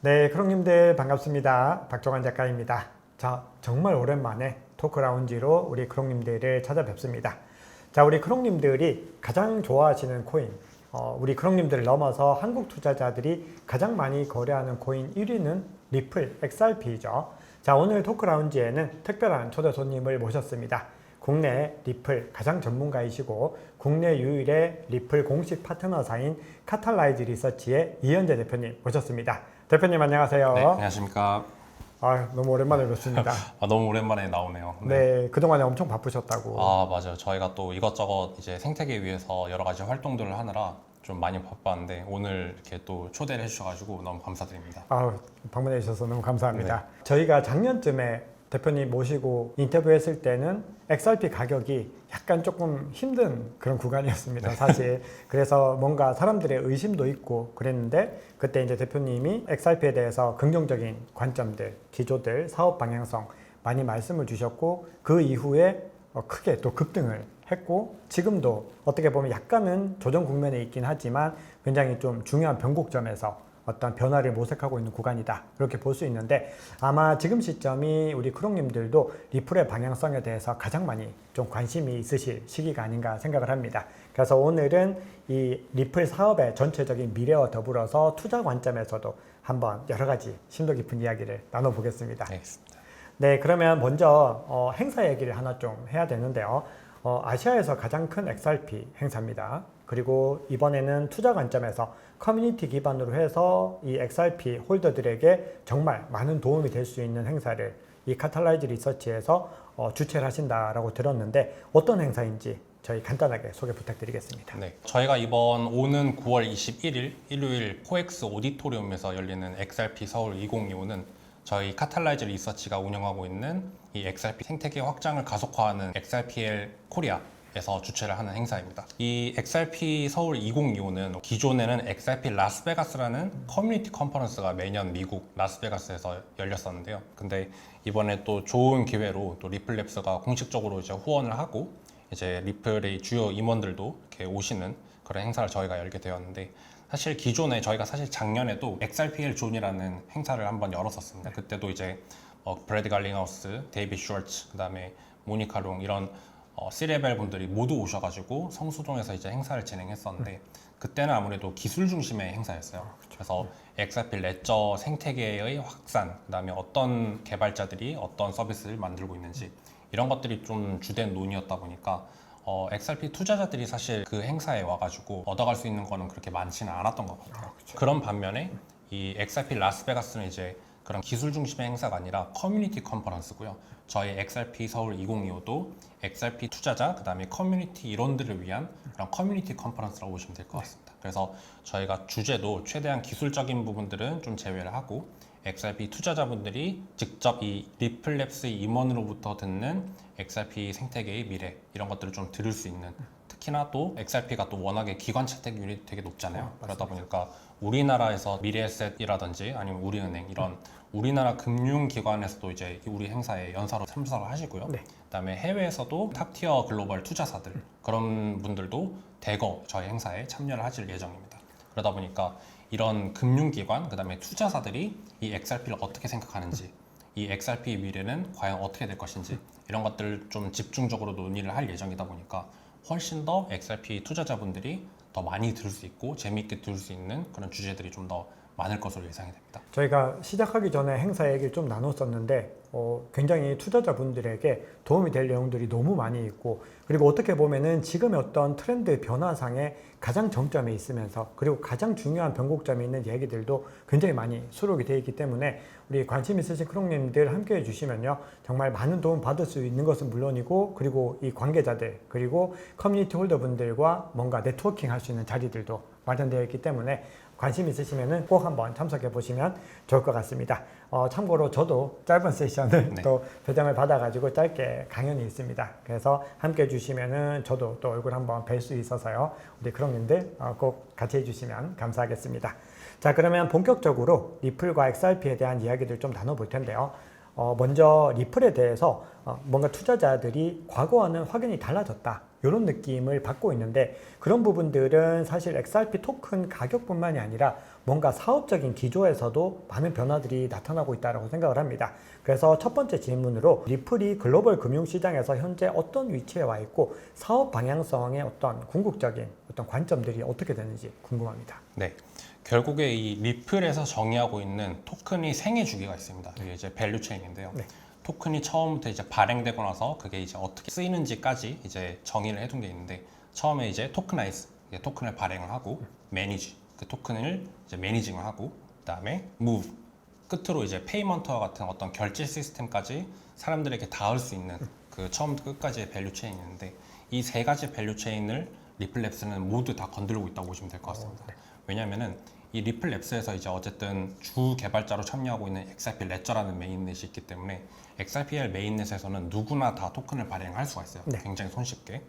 네, 크롱님들 반갑습니다. 박종환 작가입니다. 자, 정말 오랜만에 토크라운지로 우리 크롱님들을 찾아뵙습니다. 자, 우리 크롱님들이 가장 좋아하시는 코인, 우리 크롱님들을 넘어서 한국 투자자들이 가장 많이 거래하는 코인 1위는 리플 XRP죠. 자, 오늘 토크라운지에는 특별한 초대 손님을 모셨습니다. 국내 리플 가장 전문가이시고 국내 유일의 리플 공식 파트너사인 카탈라이즈 리서치의 이현재 대표님 모셨습니다. 대표님 안녕하세요. 네, 안녕하십니까. 너무 오랜만에 뵙습니다. 너무 오랜만에 나오네요. 네, 그동안에 엄청 바쁘셨다고. 맞아요. 저희가 또 이것저것 이제 생태계 위해서 여러 가지 활동들을 하느라 좀 많이 바빴는데 오늘 이렇게 또 초대를 해주셔가지고 너무 감사드립니다. 방문해 주셔서 너무 감사합니다. 네. 저희가 작년쯤에 대표님 모시고 인터뷰했을 때는 XRP 가격이 약간 조금 힘든 그런 구간이었습니다, 사실. 그래서 뭔가 사람들의 의심도 있고 그랬는데 그때 이제 대표님이 XRP에 대해서 긍정적인 관점들, 기조들, 사업 방향성 많이 말씀을 주셨고 그 이후에 크게 또 급등을 했고 지금도 어떻게 보면 약간은 조정 국면에 있긴 하지만 굉장히 좀 중요한 변곡점에서 어떤 변화를 모색하고 있는 구간이다, 이렇게 볼 수 있는데 아마 지금 시점이 우리 크롱님들도 리플의 방향성에 대해서 가장 많이 좀 관심이 있으실 시기가 아닌가 생각을 합니다. 그래서 오늘은 이 리플 사업의 전체적인 미래와 더불어서 투자 관점에서도 한번 여러 가지 심도 깊은 이야기를 나눠보겠습니다. 알겠습니다. 네, 그러면 먼저 행사 얘기를 하나 좀 해야 되는데요. 아시아에서 가장 큰 XRP 행사입니다. 그리고 이번에는 투자 관점에서 커뮤니티 기반으로 해서 이 XRP 홀더들에게 정말 많은 도움이 될 수 있는 행사를 이 카탈라이즈 리서치에서 주최를 하신다라고 들었는데 어떤 행사인지 저희 간단하게 소개 부탁드리겠습니다. 네, 저희가 이번 오는 9월 21일 일요일 코엑스 오디토리움에서 열리는 XRP 서울 2025는 저희 카탈라이즈 리서치가 운영하고 있는 이 XRP 생태계 확장을 가속화하는 XRPL 코리아에서 주최를 하는 행사입니다. 이 XRP 서울 2025는 기존에는 XRP 라스베가스라는 커뮤니티 컨퍼런스가 매년 미국 라스베가스에서 열렸었는데요. 근데 이번에 또 좋은 기회로 또 리플랩스가 공식적으로 이제 후원을 하고 이제 리플의 주요 임원들도 이렇게 오시는 그런 행사를 저희가 열게 되었는데, 사실 기존에 저희가 사실 작년에도 XRPL 존이라는 행사를 한번 열었었습니다. 그때도 이제 브래드 갈링하우스, 데이빗 슈얼츠, 그다음에 모니카 롱 이런 C레벨 분들이 모두 오셔가지고 성수동에서 이제 행사를 진행했었는데 그때는 아무래도 기술 중심의 행사였어요. 그래서 XRP 레저 생태계의 확산, 그다음에 어떤 개발자들이 어떤 서비스를 만들고 있는지 이런 것들이 좀 주된 논의였다 보니까 XRP 투자자들이 사실 그 행사에 와가지고 얻어갈 수 있는 거는 그렇게 많지는 않았던 것 같아요. 그런 반면에 이 XRP 라스베가스는 이제 그런 기술 중심의 행사가 아니라 커뮤니티 컨퍼런스고요. 저희 XRP 서울 2025도 XRP 투자자, 그 다음에 커뮤니티 일원들을 위한 그런 커뮤니티 컨퍼런스라고 보시면 될 것 같습니다. 그래서 저희가 주제도 최대한 기술적인 부분들은 좀 제외를 하고 XRP 투자자분들이 직접 이 리플랩스 임원으로부터 듣는 XRP 생태계의 미래 이런 것들을 좀 들을 수 있는, 특히나 또 XRP가 또 워낙에 기관 채택률이 되게 높잖아요. 그러다 보니까 우리나라에서 미래에셋이라든지 아니면 우리은행 이런 우리나라 금융기관에서도 이제 우리 행사에 연사로 참석을 하시고요. 그다음에 해외에서도 탑티어 글로벌 투자사들 그런 분들도 대거 저희 행사에 참여를 하실 예정입니다. 그러다 보니까 이런 금융기관, 그 다음에 투자사들이 이 XRP를 어떻게 생각하는지, 이 XRP의 미래는 과연 어떻게 될 것인지 이런 것들을 좀 집중적으로 논의를 할 예정이다 보니까 훨씬 더 XRP 투자자분들이 더 많이 들을 수 있고 재미있게 들을 수 있는 그런 주제들이 좀 더 많을 것으로 예상이 됩니다. 저희가 시작하기 전에 행사 얘기를 좀 나눴었는데 굉장히 투자자분들에게 도움이 될 내용들이 너무 많이 있고, 그리고 어떻게 보면은 지금의 어떤 트렌드 변화상에 가장 정점에 있으면서 그리고 가장 중요한 변곡점에 있는 얘기들도 굉장히 많이 수록이 되어 있기 때문에 우리 관심 있으신 크롱님들 함께 해주시면요 정말 많은 도움 받을 수 있는 것은 물론이고, 그리고 이 관계자들 그리고 커뮤니티 홀더분들과 뭔가 네트워킹 할 수 있는 자리들도 마련되어 있기 때문에 관심 있으시면 꼭 한번 참석해 보시면 좋을 것 같습니다. 참고로 저도 짧은 세션을 또 배정을 받아가지고 짧게 강연이 있습니다. 그래서 함께 해주시면 저도 또 얼굴 한번 뵐 수 있어서요. 우리 크롱님들 꼭 같이 해주시면 감사하겠습니다. 자, 그러면 본격적으로 리플과 XRP에 대한 이야기들 좀 나눠볼 텐데요. 먼저 리플에 대해서 뭔가 투자자들이 과거와는 확연히 달라졌다, 이런 느낌을 받고 있는데 그런 부분들은 사실 XRP 토큰 가격뿐만이 아니라 뭔가 사업적인 기조에서도 많은 변화들이 나타나고 있다고 생각을 합니다. 그래서 첫 번째 질문으로 리플이 글로벌 금융시장에서 현재 어떤 위치에 와 있고 사업 방향성의 어떤 궁극적인 어떤 관점들이 어떻게 되는지 궁금합니다. 네. 결국에 이 리플에서 정의하고 있는 토큰이 생애 주기가 있습니다. 이게 이제 밸류 체인인데요. 네. 토큰이 처음부터 이제 발행되고 나서 그게 이제 어떻게 쓰이는지까지 이제 정의를 해둔 게 있는데 처음에 이제 토크나이즈, 토큰을 발행을 하고 매니지, 그 토큰을 이제 매니징을 하고 그다음에 무브, 끝으로 이제 페이먼트와 같은 어떤 결제 시스템까지 사람들에게 닿을 수 있는 그 처음부터 끝까지의 밸류 체인이 있는데 이 세 가지 밸류 체인을 리플랩스는 모두 다 건들고 있다고 보시면 될 것 같습니다. 왜냐하면은 이 리플랩스에서 이제 어쨌든 주 개발자로 참여하고 있는 XRP 레저라는 메인넷이 있기 때문에 XRPL 메인넷에서는 누구나 다 토큰을 발행할 수가 있어요. 네. 굉장히 손쉽게.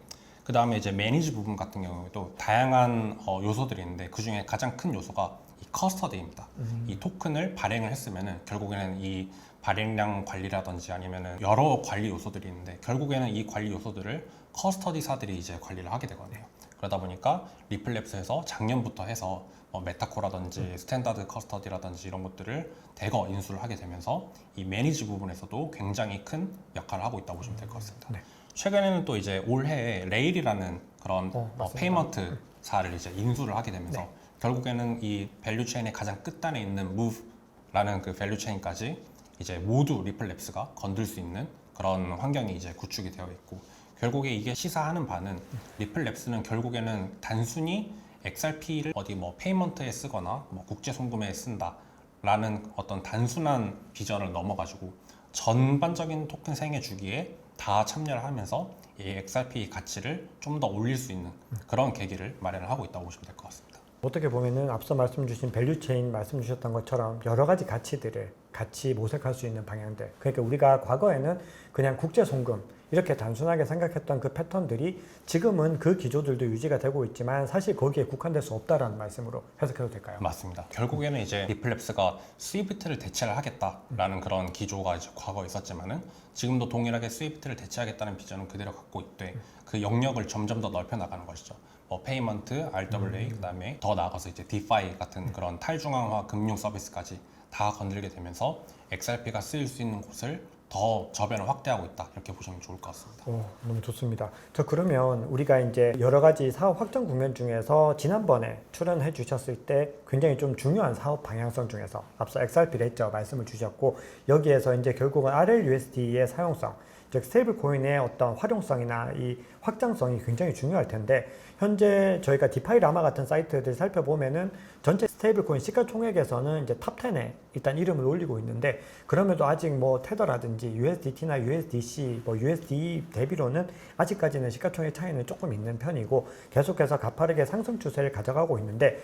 그 다음에 이제 매니지 부분 같은 경우에도 다양한 요소들이 있는데 그 중에 가장 큰 요소가 이 커스터디입니다. 이 토큰을 발행을 했으면은 결국에는 이 발행량 관리라든지 아니면은 여러 관리 요소들이 있는데 결국에는 이 관리 요소들을 커스터디사들이 이제 관리를 하게 되거든요. 그러다 보니까 리플랩스에서 작년부터 해서 메타코라든지 스탠다드 커스터디라든지 이런 것들을 대거 인수를 하게 되면서 이 매니지 부분에서도 굉장히 큰 역할을 하고 있다고 보시면 될 것 같습니다. 네. 최근에는 또 이제 올해에 레일이라는 그런 맞습니다. 페이먼트사를 이제 인수를 하게 되면서 네. 결국에는 이 밸류 체인의 가장 끝단에 있는 무브라는 그 밸류 체인까지 이제 모두 리플랩스가 건들 수 있는 그런 환경이 이제 구축이 되어 있고 결국에 이게 시사하는 바는 리플랩스는 결국에는 단순히 XRP를 어디 뭐 페이먼트에 쓰거나 뭐 국제 송금에 쓴다라는 어떤 단순한 비전을 넘어가지고 전반적인 토큰 생애 주기에 다 참여를 하면서 이 XRP 가치를 좀 더 올릴 수 있는 그런 계기를 마련을 하고 있다고 보시면 될 것 같습니다. 어떻게 보면은 앞서 말씀 주신 밸류체인 말씀 주셨던 것처럼 여러 가지 가치들을 같이 모색할 수 있는 방향들. 그러니까 우리가 과거에는 그냥 국제 송금 이렇게 단순하게 생각했던 그 패턴들이 지금은 그 기조들도 유지가 되고 있지만 사실 거기에 국한될 수 없다라는 말씀으로 해석해도 될까요? 맞습니다. 결국에는 이제 리플랩스가 스위프트를 대체를 하겠다라는 그런 기조가 이제 과거에 있었지만은 지금도 동일하게 스위프트를 대체하겠다는 비전은 그대로 갖고 있되 그 영역을 점점 더 넓혀 나가는 것이죠. 페이먼트, RWA, 그다음에 더 나아가서 이제 DeFi 같은 그런 탈중앙화 금융 서비스까지 다 건들게 되면서 XRP가 쓰일 수 있는 곳을 더 저변을 확대하고 있다 이렇게 보시면 좋을 것 같습니다. 너무 좋습니다. 저 그러면 우리가 이제 여러 가지 사업 확장 국면 중에서 지난번에 출연해 주셨을 때 굉장히 좀 중요한 사업 방향성 중에서 앞서 XRP 레저 말씀을 주셨고 여기에서 이제 결국은 RLUSD의 사용성 즉 스테이블 코인의 어떤 활용성이나 이 확장성이 굉장히 중요할 텐데 현재 저희가 디파이 라마 같은 사이트들 살펴보면은 전체 스테이블 코인 시가총액에서는 이제 탑 10에 일단 이름을 올리고 있는데 그럼에도 아직 뭐 테더라든지 USDT나 USDC, 뭐 USD 대비로는 아직까지는 시가총액 차이는 조금 있는 편이고 계속해서 가파르게 상승 추세를 가져가고 있는데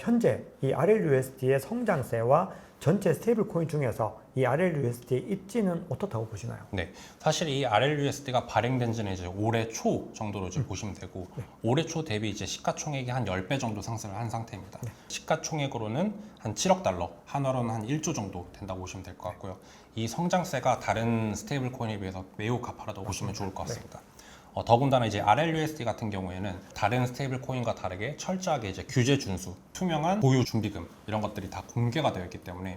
현재 이 RLUSD의 성장세와 전체 스테이블 코인 중에서 이 RLUSD의 입지는 어떻다고 보시나요? 네, 사실 이 RLUSD가 발행된 지는 이제 올해 초 정도로 이제 보시면 되고 올해 초 대비 이제 시가총액이 한 10배 정도 상승을 한 상태입니다. 시가총액으로는 한 7억 달러, 한화로는 한 1조 정도 된다고 보시면 될 것 같고요. 이 성장세가 다른 스테이블 코인에 비해서 매우 가파르다고 보시면 좋을 것 같습니다. 더군다나 이제 RLUSD 같은 경우에는 다른 스테이블 코인과 다르게 철저하게 이제 규제 준수, 투명한 보유 준비금 이런 것들이 다 공개가 되어 있기 때문에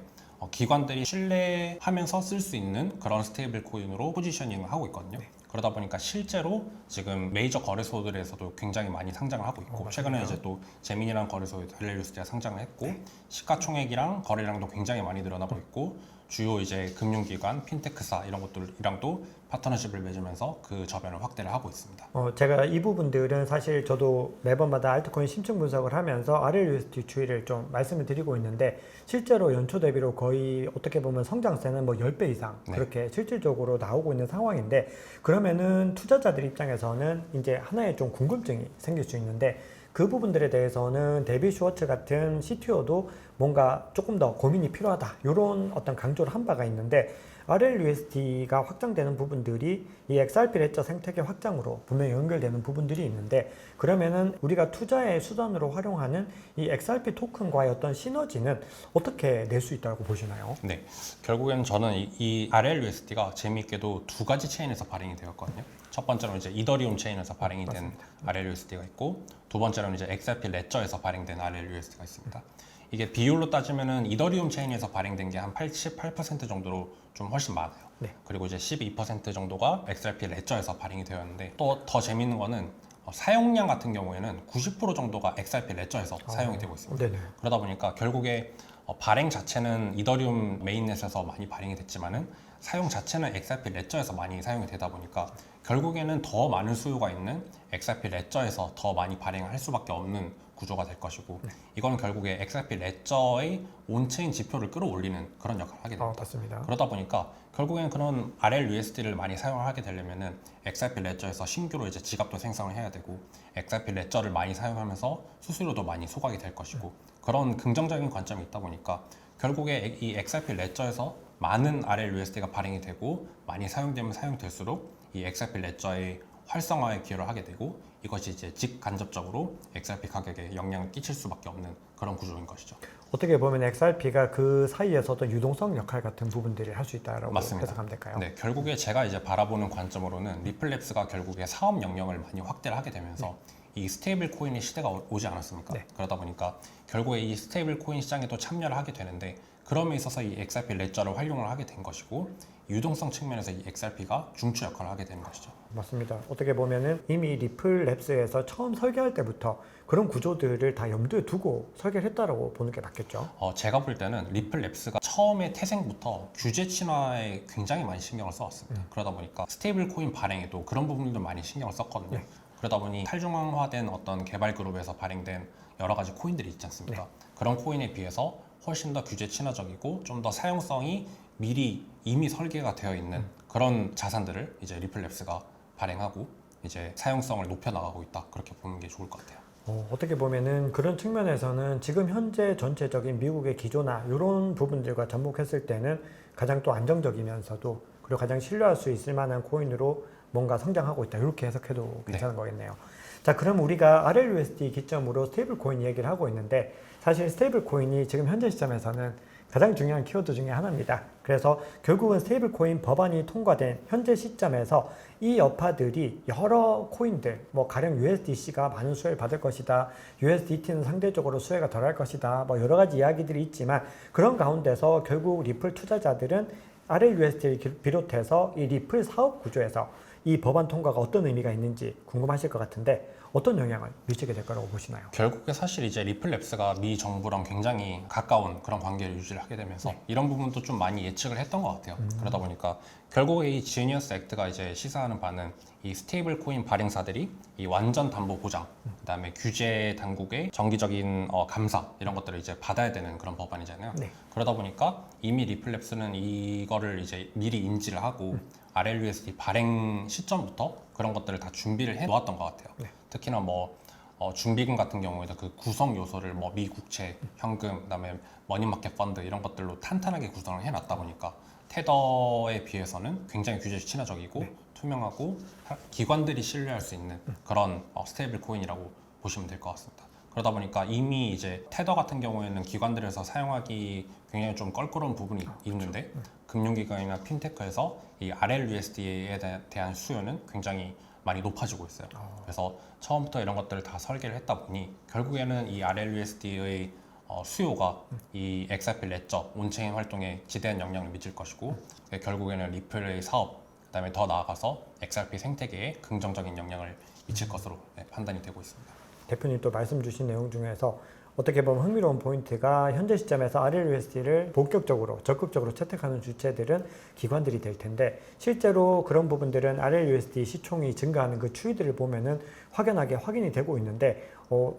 기관들이 신뢰하면서 쓸 수 있는 그런 스테이블 코인으로 포지셔닝을 하고 있거든요. 그러다 보니까 실제로 지금 메이저 거래소들에서도 굉장히 많이 상장을 하고 있고 최근에 이제 또 제민이라는 거래소에 RLUSD가 상장을 했고 시가총액이랑 거래량도 굉장히 많이 늘어나고 있고 주요 이제 금융기관, 핀테크사 이런 것들이랑도 파트너십을 맺으면서 그 저변을 확대를 하고 있습니다. 제가 이 부분들은 사실 저도 매번마다 알트코인 심층 분석을 하면서 RLUSD 추이를 좀 말씀을 드리고 있는데 실제로 연초 대비로 거의 어떻게 보면 성장세는 뭐 10배 이상 그렇게 실질적으로 나오고 있는 상황인데 그러면은 투자자들 입장에서는 이제 하나의 좀 궁금증이 생길 수 있는데 그 부분들에 대해서는 데이빗 슈워츠 같은 CTO도 뭔가 조금 더 고민이 필요하다 이런 어떤 강조를 한 바가 있는데 RLUSD가 확장되는 부분들이 이 XRP 레저 생태계 확장으로 분명히 연결되는 부분들이 있는데 그러면은 우리가 투자의 수단으로 활용하는 이 XRP 토큰과의 어떤 시너지는 어떻게 낼 수 있다고 보시나요? 네, 결국에는 저는 이 RLUSD가 재미있게도 두 가지 체인에서 발행이 되었거든요. 첫 번째로는 이제 이더리움 체인에서 발행이 된 RLUSD가 있고, 두 번째로는 이제 XRP 레저에서 발행된 RLUSD가 있습니다. 이게 비율로 따지면은 이더리움 체인에서 발행된 게 한 88% 정도로 좀 훨씬 많아요. 네. 그리고 이제 12% 정도가 XRP 레저에서 발행이 되었는데, 또 더 재밌는 거는 사용량 같은 경우에는 90% 정도가 XRP 레저에서 사용이 되고 있습니다. 네네. 그러다 보니까 결국에 발행 자체는 이더리움 메인넷에서 많이 발행이 됐지만은 사용 자체는 XRP 레저에서 많이 사용이 되다 보니까 결국에는 더 많은 수요가 있는 XRP 레저에서 더 많이 발행할 수밖에 없는 구조가 될 것이고, 이거는 결국에 XRP 레저의 온체인 지표를 끌어올리는 그런 역할을 하게 됩니다. 맞습니다. 그러다 보니까 결국에는 그런 RLUSD를 많이 사용을 하게 되려면은 XRP 레저에서 신규로 이제 지갑도 생성을 해야 되고, XRP 레저를 많이 사용하면서 수수료도 많이 소각이 될 것이고, 그런 긍정적인 관점이 있다 보니까 결국에 이 XRP 레저에서 많은 RLUSD가 발행이 되고 많이 사용되면 사용될수록 이 XRP 레저의 활성화에 기여를 하게 되고, 이것이 이제 직간접적으로 XRP 가격에 영향을 끼칠 수밖에 없는 그런 구조인 것이죠. 어떻게 보면 XRP가 그 사이에서도 유동성 역할 같은 부분들을 할 수 있다라고 맞습니다. 해석하면 될까요? 네, 결국에 제가 이제 바라보는 관점으로는 리플랩스가 결국에 사업 영역을 많이 확대를 하게 되면서 이 스테이블 코인의 시대가 오지 않았습니까? 네. 그러다 보니까 결국에 이 스테이블 코인 시장에도 참여를 하게 되는데, 그럼에 있어서 이 XRP 레저를 활용을 하게 된 것이고, 유동성 측면에서 이 XRP가 중추 역할을 하게 되는 것이죠. 맞습니다. 어떻게 보면은 이미 리플랩스에서 처음 설계할 때부터 그런 구조들을 다 염두에 두고 설계를 했다라고 보는 게 맞겠죠. 제가 볼 때는 리플랩스가 처음에 태생부터 규제 친화에 굉장히 많이 신경을 써왔습니다. 그러다 보니까 스테이블 코인 발행에도 그런 부분들도 많이 신경을 썼거든요. 네. 그러다 보니 탈중앙화된 어떤 개발 그룹에서 발행된 여러 가지 코인들이 있지 않습니까? 그런 코인에 비해서 훨씬 더 규제 친화적이고 좀 더 사용성이 미리 이미 설계가 되어 있는 그런 자산들을 이제 리플랩스가 발행하고 이제 사용성을 높여 나가고 있다, 그렇게 보는 게 좋을 것 같아요. 어떻게 보면은 그런 측면에서는 지금 현재 전체적인 미국의 기조나 이런 부분들과 접목했을 때는 가장 또 안정적이면서도 그리고 가장 신뢰할 수 있을 만한 코인으로 뭔가 성장하고 있다, 이렇게 해석해도 괜찮은 거겠네요. 자, 그럼 우리가 RLUSD 기점으로 스테이블 코인 얘기를 하고 있는데, 사실 스테이블 코인이 지금 현재 시점에서는 가장 중요한 키워드 중에 하나입니다. 그래서 결국은 스테이블 코인 법안이 통과된 현재 시점에서 이 여파들이 여러 코인들, 뭐 가령 USDC가 많은 수혜를 받을 것이다, USDT는 상대적으로 수혜가 덜할 것이다, 뭐 여러 가지 이야기들이 있지만, 그런 가운데서 결국 리플 투자자들은 RLUSD를 비롯해서 이 리플 사업 구조에서 이 법안 통과가 어떤 의미가 있는지 궁금하실 것 같은데, 어떤 영향을 미치게 될 거라고 보시나요? 결국에 사실 이제 리플랩스가 미 정부랑 굉장히 가까운 그런 관계를 유지를 하게 되면서 이런 부분도 좀 많이 예측을 했던 것 같아요. 그러다 보니까 결국에 이 지니어스 액트가 이제 시사하는 바는 이 스테이블 코인 발행사들이 이 완전 담보 보장, 그다음에 규제 당국의 정기적인 감사, 이런 것들을 이제 받아야 되는 그런 법안이잖아요. 네. 그러다 보니까 이미 리플랩스는 이거를 이제 미리 인지를 하고 RLUSD 발행 시점부터 그런 것들을 다 준비를 해 놓았던 것 같아요. 특히나 뭐 준비금 같은 경우에도 그 구성 요소를 뭐 미국채, 현금, 그다음에 머니마켓 펀드 이런 것들로 탄탄하게 구성을 해놨다 보니까 테더에 비해서는 굉장히 규제 친화적이고 투명하고 기관들이 신뢰할 수 있는 그런 스테이블 코인이라고 보시면 될 것 같습니다. 그러다 보니까 이미 이제 테더 같은 경우에는 기관들에서 사용하기 굉장히 좀 껄끄러운 부분이 있는데, 금융기관이나 핀테크에서 이 RLUSD에 대한 수요는 굉장히 많이 높아지고 있어요. 그래서 처음부터 이런 것들을 다 설계를 했다 보니 결국에는 이 RLUSD의 수요가 이 XRP 레저 온체인 활동에 지대한 영향을 미칠 것이고, 결국에는 리플의 사업, 그다음에 더 나아가서 XRP 생태계에 긍정적인 영향을 미칠 것으로 판단이 되고 있습니다. 대표님 또 말씀 주신 내용 중에서 어떻게 보면 흥미로운 포인트가, 현재 시점에서 RLUSD를 본격적으로 적극적으로 채택하는 주체들은 기관들이 될 텐데, 실제로 그런 부분들은 RLUSD 시총이 증가하는 그 추이들을 보면은 확연하게 확인이 되고 있는데,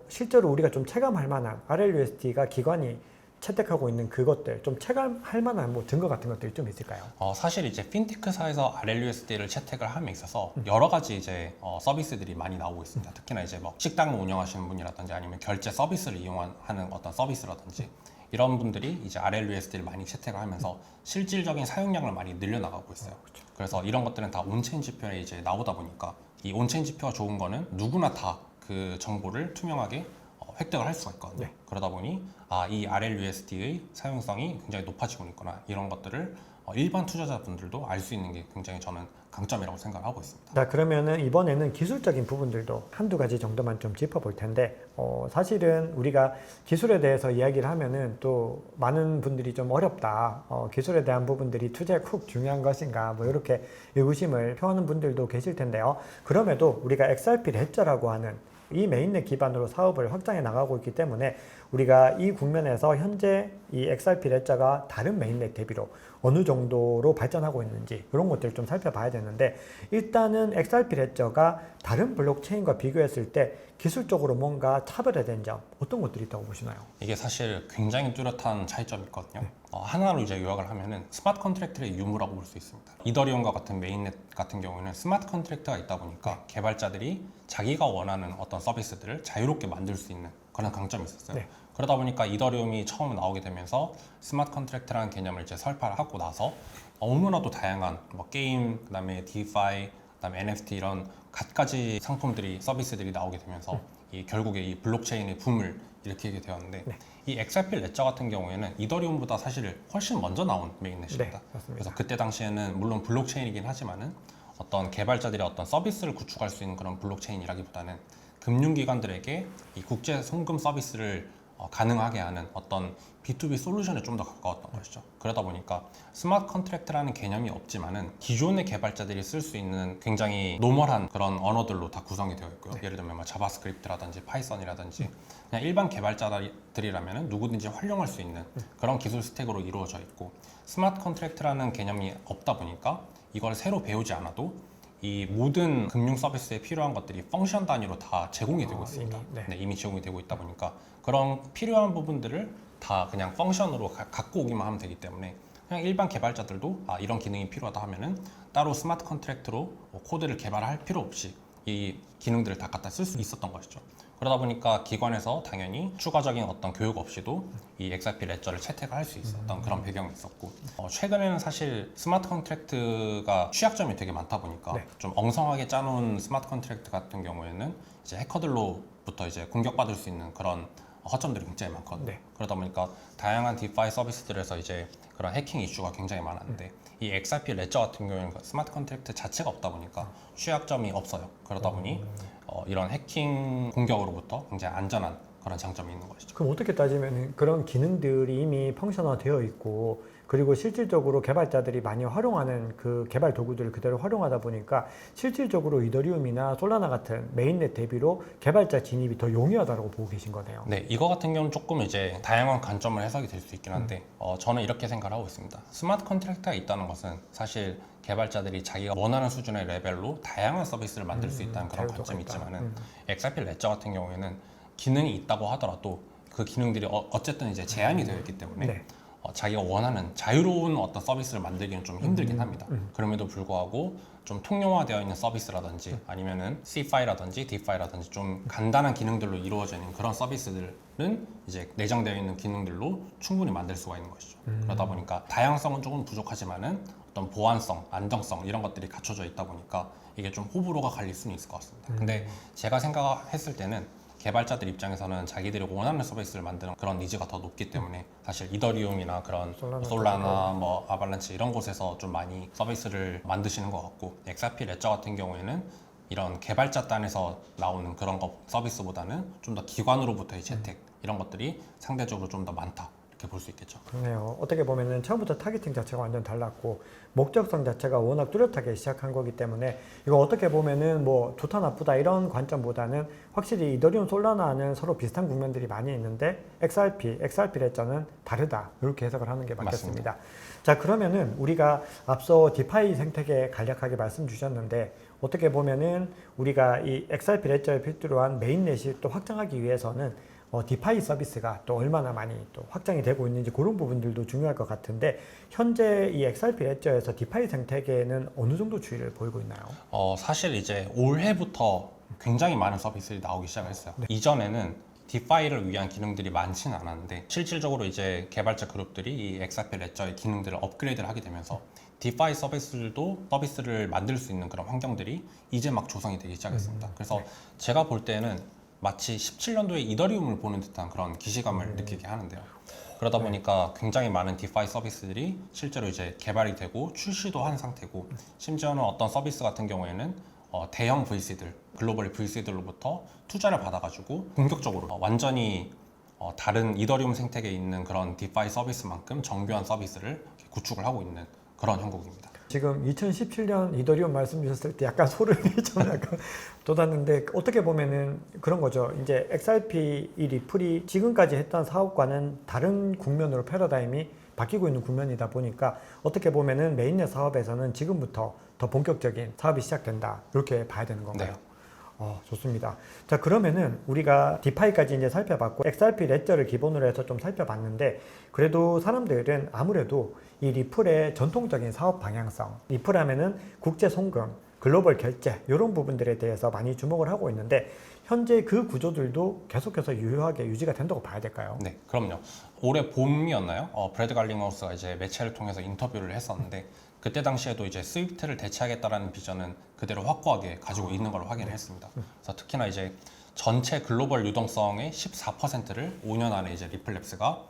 실제로 우리가 좀 체감할 만한 RLUSD가 기관이 채택하고 있는 그것들, 좀 체감할 만한 뭐 증거 같은 것들이 좀 있을까요? 사실 이제 핀테크사에서 RLUSD를 채택을 함에 있어서 여러 가지 이제 서비스들이 많이 나오고 있습니다. 특히나 이제 뭐 식당을 운영하시는 분이라든지 아니면 결제 서비스를 이용하는 어떤 서비스라든지 이런 분들이 이제 RLUSD를 많이 채택을 하면서 실질적인 사용량을 많이 늘려나가고 있어요. 그래서 이런 것들은 다 온체인 지표에 이제 나오다 보니까 이 온체인 지표가 좋은 거는 누구나 다 그 정보를 투명하게 획득을 할 수가 있거든요. 네. 그러다 보니 이 RLUSD의 사용성이 굉장히 높아지고 있구나, 이런 것들을 일반 투자자분들도 알 수 있는 게 굉장히 저는 강점이라고 생각을 하고 있습니다. 자, 그러면은 이번에는 기술적인 부분들도 한두 가지 정도만 좀 짚어볼 텐데, 사실은 우리가 기술에 대해서 이야기를 하면은 또 많은 분들이 좀 어렵다, 기술에 대한 부분들이 투자에 쿡 중요한 것인가, 뭐 이렇게 의구심을 표하는 분들도 계실 텐데요. 그럼에도 우리가 XRP 레저라고 하는 이 메인넷 기반으로 사업을 확장해 나가고 있기 때문에 우리가 이 국면에서 현재 이 XRP 레저가 다른 메인넷 대비로 어느 정도로 발전하고 있는지 그런 것들을 좀 살펴봐야 되는데, 일단은 XRP 레저가 다른 블록체인과 비교했을 때 기술적으로 뭔가 차별화된 점 어떤 것들이 있다고 보시나요? 이게 사실 굉장히 뚜렷한 차이점이 있거든요. 하나로 이제 요약을 하면은 스마트 컨트랙트의 유무라고 볼 수 있습니다. 이더리움과 같은 메인넷 같은 경우에는 스마트 컨트랙트가 있다 보니까 개발자들이 자기가 원하는 어떤 서비스들을 자유롭게 만들 수 있는 그런 강점이 있었어요. 네. 그러다 보니까 이더리움이 처음 나오게 되면서 스마트 컨트랙트라는 개념을 이제 설파를 하고 나서 너무나도 다양한 뭐 게임, 그다음에 DeFi, 그다음에 NFT 이런 갖가지 상품들이, 서비스들이 나오게 되면서 결국에 이 블록체인의 붐을 일으키게 되었는데, 네. 이 XRP 레저 같은 경우에는 이더리움보다 사실 훨씬 먼저 나온 메인넷입니다. 네, 맞습니다. 그래서 그때 당시에는 물론 블록체인이긴 하지만은 어떤 개발자들이 어떤 서비스를 구축할 수 있는 그런 블록체인이라기보다는 금융기관들에게 이 국제 송금 서비스를 가능하게 하는 어떤 B2B 솔루션에 좀 더 가까웠던 것이죠. 그러다 보니까 스마트 컨트랙트라는 개념이 없지만은 기존의 개발자들이 쓸 수 있는 굉장히 노멀한 그런 언어들로 다 구성이 되어 있고요. 예를 들면 뭐 자바스크립트라든지 파이썬이라든지 그냥 일반 개발자들이라면은 누구든지 활용할 수 있는 그런 기술 스택으로 이루어져 있고, 스마트 컨트랙트라는 개념이 없다 보니까 이걸 새로 배우지 않아도 이 모든 금융 서비스에 필요한 것들이 펑션 단위로 다 제공이 되고 있습니다. 이미 제공이 되고 있다 보니까 그런 필요한 부분들을 다 그냥 펑션으로 갖고 오기만 하면 되기 때문에 그냥 일반 개발자들도 이런 기능이 필요하다 하면은 따로 스마트 컨트랙트로 코드를 개발할 필요 없이 이 기능들을 다 갖다 쓸 수 있었던 것이죠. 그러다 보니까 기관에서 당연히 추가적인 어떤 교육 없이도 이 XRP 레저를 채택을 할 수 있었던 그런 배경이 있었고, 최근에는 사실 스마트 컨트랙트가 취약점이 되게 많다 보니까 좀 엉성하게 짜놓은 스마트 컨트랙트 같은 경우에는 이제 해커들로부터 이제 공격받을 수 있는 그런 허점들이 굉장히 많거든요. 그러다 보니까 다양한 디파이 서비스들에서 이제 그런 해킹 이슈가 굉장히 많았는데, 이 XRP 레저 같은 경우에는 스마트 컨트랙트 자체가 없다 보니까 취약점이 없어요. 그러다 보니 이런 해킹 공격으로부터 굉장히 안전한 그런 장점이 있는 것이죠. 그럼 어떻게 따지면 그런 기능들이 이미 펑션화 되어 있고, 그리고 실질적으로 개발자들이 많이 활용하는 그 개발 도구들을 그대로 활용하다 보니까 실질적으로 이더리움이나 솔라나 같은 메인넷 대비로 개발자 진입이 더 용이하다고 보고 계신 거네요. 네, 이거 같은 경우는 조금 이제 다양한 관점을 해석이 될 수 있긴 한데 저는 이렇게 생각을 하고 있습니다. 스마트 컨트랙트가 있다는 것은 사실 개발자들이 자기가 원하는 수준의 레벨로 다양한 서비스를 만들 수 있다는 그런 관점이 있지만은 XRP 레저 같은 경우에는 기능이 있다고 하더라도 그 기능들이 어쨌든 이제 제한이 되어 있기 때문에 자기가 원하는 자유로운 어떤 서비스를 만들기는 좀 힘들긴 합니다. 그럼에도 불구하고 좀 통용화되어 있는 서비스라든지 아니면은 CFI라든지 DeFi라든지 좀 간단한 기능들로 이루어져 있는 그런 서비스들은 이제 내장되어 있는 기능들로 충분히 만들 수가 있는 것이죠. 그러다 보니까 다양성은 조금 부족하지만은 어떤 보안성, 안정성 이런 것들이 갖춰져 있다 보니까 이게 좀 호불호가 갈릴 수는 있을 것 같습니다. 근데 제가 생각했을 때는 개발자들 입장에서는 자기들이 원하는 서비스를 만드는 그런 니즈가 더 높기 때문에 사실 이더리움이나 그런 솔라나 뭐 아발란치 이런 곳에서 좀 많이 서비스를 만드시는 것 같고, XRP 레저 같은 경우에는 이런 개발자 단에서 나오는 그런 서비스보다는 좀 더 기관으로부터의 채택 이런 것들이 상대적으로 좀 더 많다, 이렇게 볼 수 있겠죠. 그렇네요. 어떻게 보면은 처음부터 타겟팅 자체가 완전 달랐고 목적성 자체가 워낙 뚜렷하게 시작한 거기 때문에 이거 어떻게 보면은 뭐 좋다 나쁘다 이런 관점보다는 확실히 이더리움 솔라나는 서로 비슷한 국면들이 많이 있는데 XRP 레저는 다르다, 이렇게 해석을 하는 게 맞겠습니다. 자, 그러면은 우리가 앞서 디파이 생태계 간략하게 말씀 주셨는데, 어떻게 보면은 우리가 이 XRP 레저를 필두로 한 메인넷이 또 확장하기 위해서는 디파이 서비스가 또 얼마나 많이 또 확장이 되고 있는지 그런 부분들도 중요할 것 같은데, 현재 이 XRP 레저에서 디파이 생태계는 어느 정도 추이를 보이고 있나요? 사실 이제 올해부터 굉장히 많은 서비스들이 나오기 시작했어요. 이전에는 디파이를 위한 기능들이 많지는 않았는데 실질적으로 이제 개발자 그룹들이 이 XRP 레저의 기능들을 업그레이드를 하게 되면서 디파이 서비스를 만들 수 있는 그런 환경들이 이제 막 조성이 되기 시작했습니다. 그래서 제가 볼 때는 마치 17년도에 이더리움을 보는 듯한 그런 기시감을 느끼게 하는데요. 그러다 보니까 굉장히 많은 디파이 서비스들이 실제로 이제 개발이 되고 출시도 한 상태고, 심지어는 어떤 서비스 같은 경우에는 대형 VC들, 글로벌 VC들로부터 투자를 받아가지고 본격적으로 완전히 다른 이더리움 생태계에 있는 그런 디파이 서비스만큼 정교한 서비스를 구축을 하고 있는 그런 형국입니다. 지금 2017년 이더리움 말씀 주셨을 때 약간 소름이 좀 약간 돋았는데, 어떻게 보면은 그런 거죠. 이제 XRP 이 리플이 지금까지 했던 사업과는 다른 국면으로 패러다임이 바뀌고 있는 국면이다 보니까, 어떻게 보면은 메인넷 사업에서는 지금부터 더 본격적인 사업이 시작된다, 이렇게 봐야 되는 건가요? 네. 좋습니다. 자, 그러면은 우리가 디파이까지 이제 살펴봤고 XRP 레저를 기본으로 해서 좀 살펴봤는데, 그래도 사람들은 아무래도 이 리플의 전통적인 사업 방향성, 리플 하면은 국제 송금, 글로벌 결제 이런 부분들에 대해서 많이 주목을 하고 있는데, 현재 그 구조들도 계속해서 유효하게 유지가 된다고 봐야 될까요? 네, 그럼요. 올해 봄이었나요? 브래드 갈링하우스가 이제 매체를 통해서 인터뷰를 했었는데, 그때 당시에도 이제 스위프트를 대체하겠다라는 비전은 그대로 확고하게 가지고 있는 걸로 확인을 했습니다. 그래서 특히나 이제 전체 글로벌 유동성의 14%를 5년 안에 이제 리플랩스가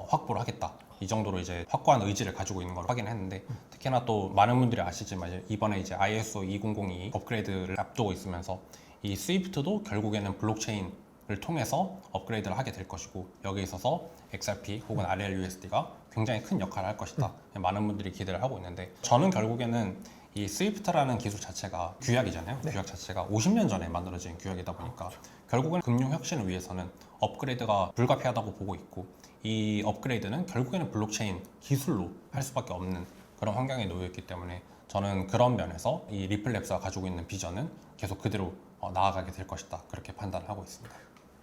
확보를 하겠다. 이 정도로 이제 확고한 의지를 가지고 있는 걸 확인했는데, 특히나 또 많은 분들이 아시지만 이번에 이제 ISO 2002 업그레이드를 앞두고 있으면서 이 스위프트도 결국에는 블록체인을 통해서 업그레이드를 하게 될 것이고, 여기에 있어서 XRP 혹은 RLUSD가 굉장히 큰 역할을 할 것이다. 많은 분들이 기대를 하고 있는데, 저는 결국에는 이 스위프트라는 기술 자체가 규약이잖아요. 규약 자체가 50년 전에 만들어진 규약이다 보니까 결국은 금융 혁신을 위해서는 업그레이드가 불가피하다고 보고 있고, 이 업그레이드는 결국에는 블록체인 기술로 할 수밖에 없는 그런 환경에 놓여 있기 때문에, 저는 그런 면에서 이 리플랩스가 가지고 있는 비전은 계속 그대로 나아가게 될 것이다, 그렇게 판단을 하고 있습니다.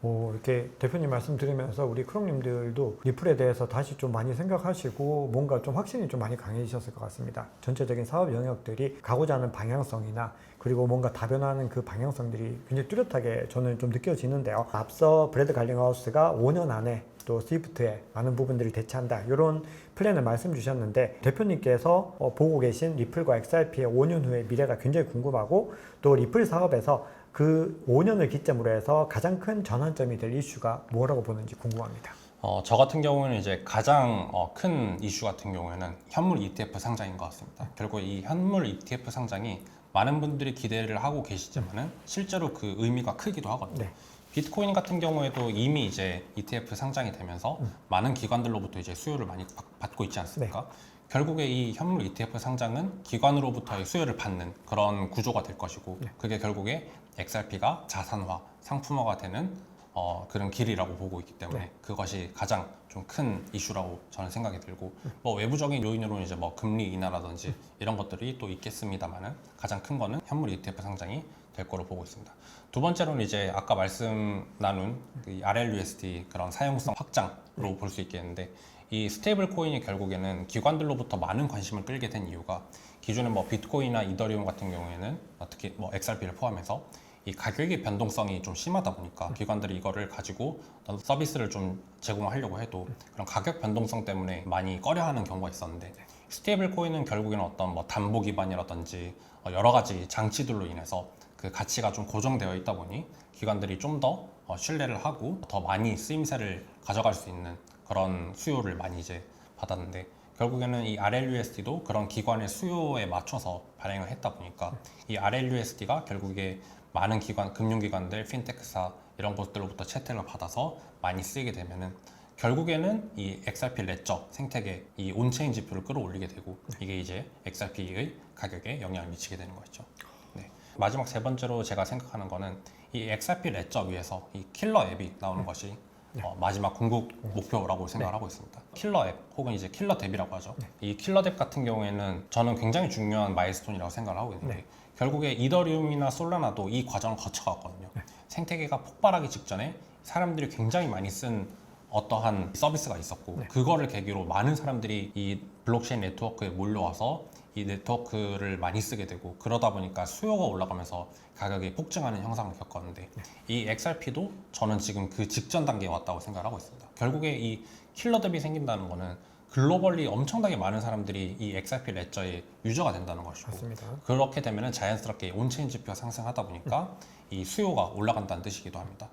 이렇게 대표님 말씀 들으면서 우리 크롱님들도 리플에 대해서 다시 좀 많이 생각하시고 뭔가 좀 확신이 좀 많이 강해지셨을 것 같습니다. 전체적인 사업 영역들이 가고자 하는 방향성이나 그리고 뭔가 다변화하는 그 방향성들이 굉장히 뚜렷하게 저는 좀 느껴지는데요. 앞서 브래드 갈링하우스가 5년 안에 또 스위프트의 많은 부분들을 대체한다, 이런 플랜을 말씀 주셨는데, 대표님께서 보고 계신 리플과 XRP의 5년 후의 미래가 굉장히 궁금하고, 또 리플 사업에서 그 5년을 기점으로 해서 가장 큰 전환점이 될 이슈가 뭐라고 보는지 궁금합니다. 저 같은 경우는 이제 가장 큰 이슈 같은 경우에는 현물 ETF 상장인 것 같습니다. 결국 이 현물 ETF 상장이 많은 분들이 기대를 하고 계시지만은 실제로 그 의미가 크기도 하거든요. 네. 비트코인 같은 경우에도 이미 이제 ETF 상장이 되면서 많은 기관들로부터 이제 수요를 많이 받고 있지 않습니까? 결국에 이 현물 ETF 상장은 기관으로부터의 수요를 받는 그런 구조가 될 것이고, 그게 결국에 XRP가 자산화, 상품화가 되는 그런 길이라고 보고 있기 때문에 그것이 가장 좀 큰 이슈라고 저는 생각이 들고, 뭐 외부적인 요인으로는 이제 뭐 금리 인하라든지 이런 것들이 또 있겠습니다만은, 가장 큰 거는 현물 ETF 상장이 될 거로 보고 있습니다. 두 번째로는 이제 아까 말씀 나눈 그 RLUSD 그런 사용성 확장으로 볼 수 있겠는데, 이 스테이블 코인이 결국에는 기관들로부터 많은 관심을 끌게 된 이유가, 기존에 뭐 비트코인이나 이더리움 같은 경우에는 특히 뭐 XRP를 포함해서 이 가격의 변동성이 좀 심하다 보니까 기관들이 이거를 가지고 어떤 서비스를 좀 제공하려고 해도 그런 가격 변동성 때문에 많이 꺼려하는 경우가 있었는데, 스테이블 코인은 결국에는 어떤 뭐 담보 기반이라든지 여러 가지 장치들로 인해서 그 가치가 좀 고정되어 있다 보니 기관들이 좀 더 신뢰를 하고 더 많이 쓰임새를 가져갈 수 있는 그런 수요를 많이 이제 받았는데, 결국에는 이 RLUSD도 그런 기관의 수요에 맞춰서 발행을 했다 보니까 이 RLUSD가 결국에 많은 기관, 금융기관들, 핀테크사 이런 곳들로부터 채택을 받아서 많이 쓰이게 되면은, 결국에는 이 XRP 레저 생태계 이 온체인 지표를 끌어올리게 되고, 이게 이제 XRP의 가격에 영향을 미치게 되는 거죠. 네. 마지막 세 번째로 제가 생각하는 거는, 이 XRP 레저 위에서 이 킬러 앱이 나오는 것이 마지막 궁극 목표라고 생각을 하고 있습니다. 킬러 앱 혹은 이제 킬러 뎁이라고 하죠. 이 킬러 뎁 같은 경우에는 저는 굉장히 중요한 마일스톤이라고 생각을 하고 있는데, 결국에 이더리움이나 솔라나도 이 과정을 거쳐갔거든요. 생태계가 폭발하기 직전에 사람들이 굉장히 많이 쓴 어떠한 서비스가 있었고, 그거를 계기로 많은 사람들이 이 블록체인 네트워크에 몰려와서 이 네트워크를 많이 쓰게 되고, 그러다 보니까 수요가 올라가면서 가격이 폭증하는 현상을 겪었는데, 이 XRP도 저는 지금 그 직전 단계에 왔다고 생각을 하고 있습니다. 결국에 이 킬러 뎁이 생긴다는 거는 글로벌리 엄청나게 많은 사람들이 이 XRP 레저의 유저가 된다는 것이고, 맞습니다. 그렇게 되면 자연스럽게 온체인 지표가 상승하다 보니까 이 수요가 올라간다는 뜻이기도 합니다.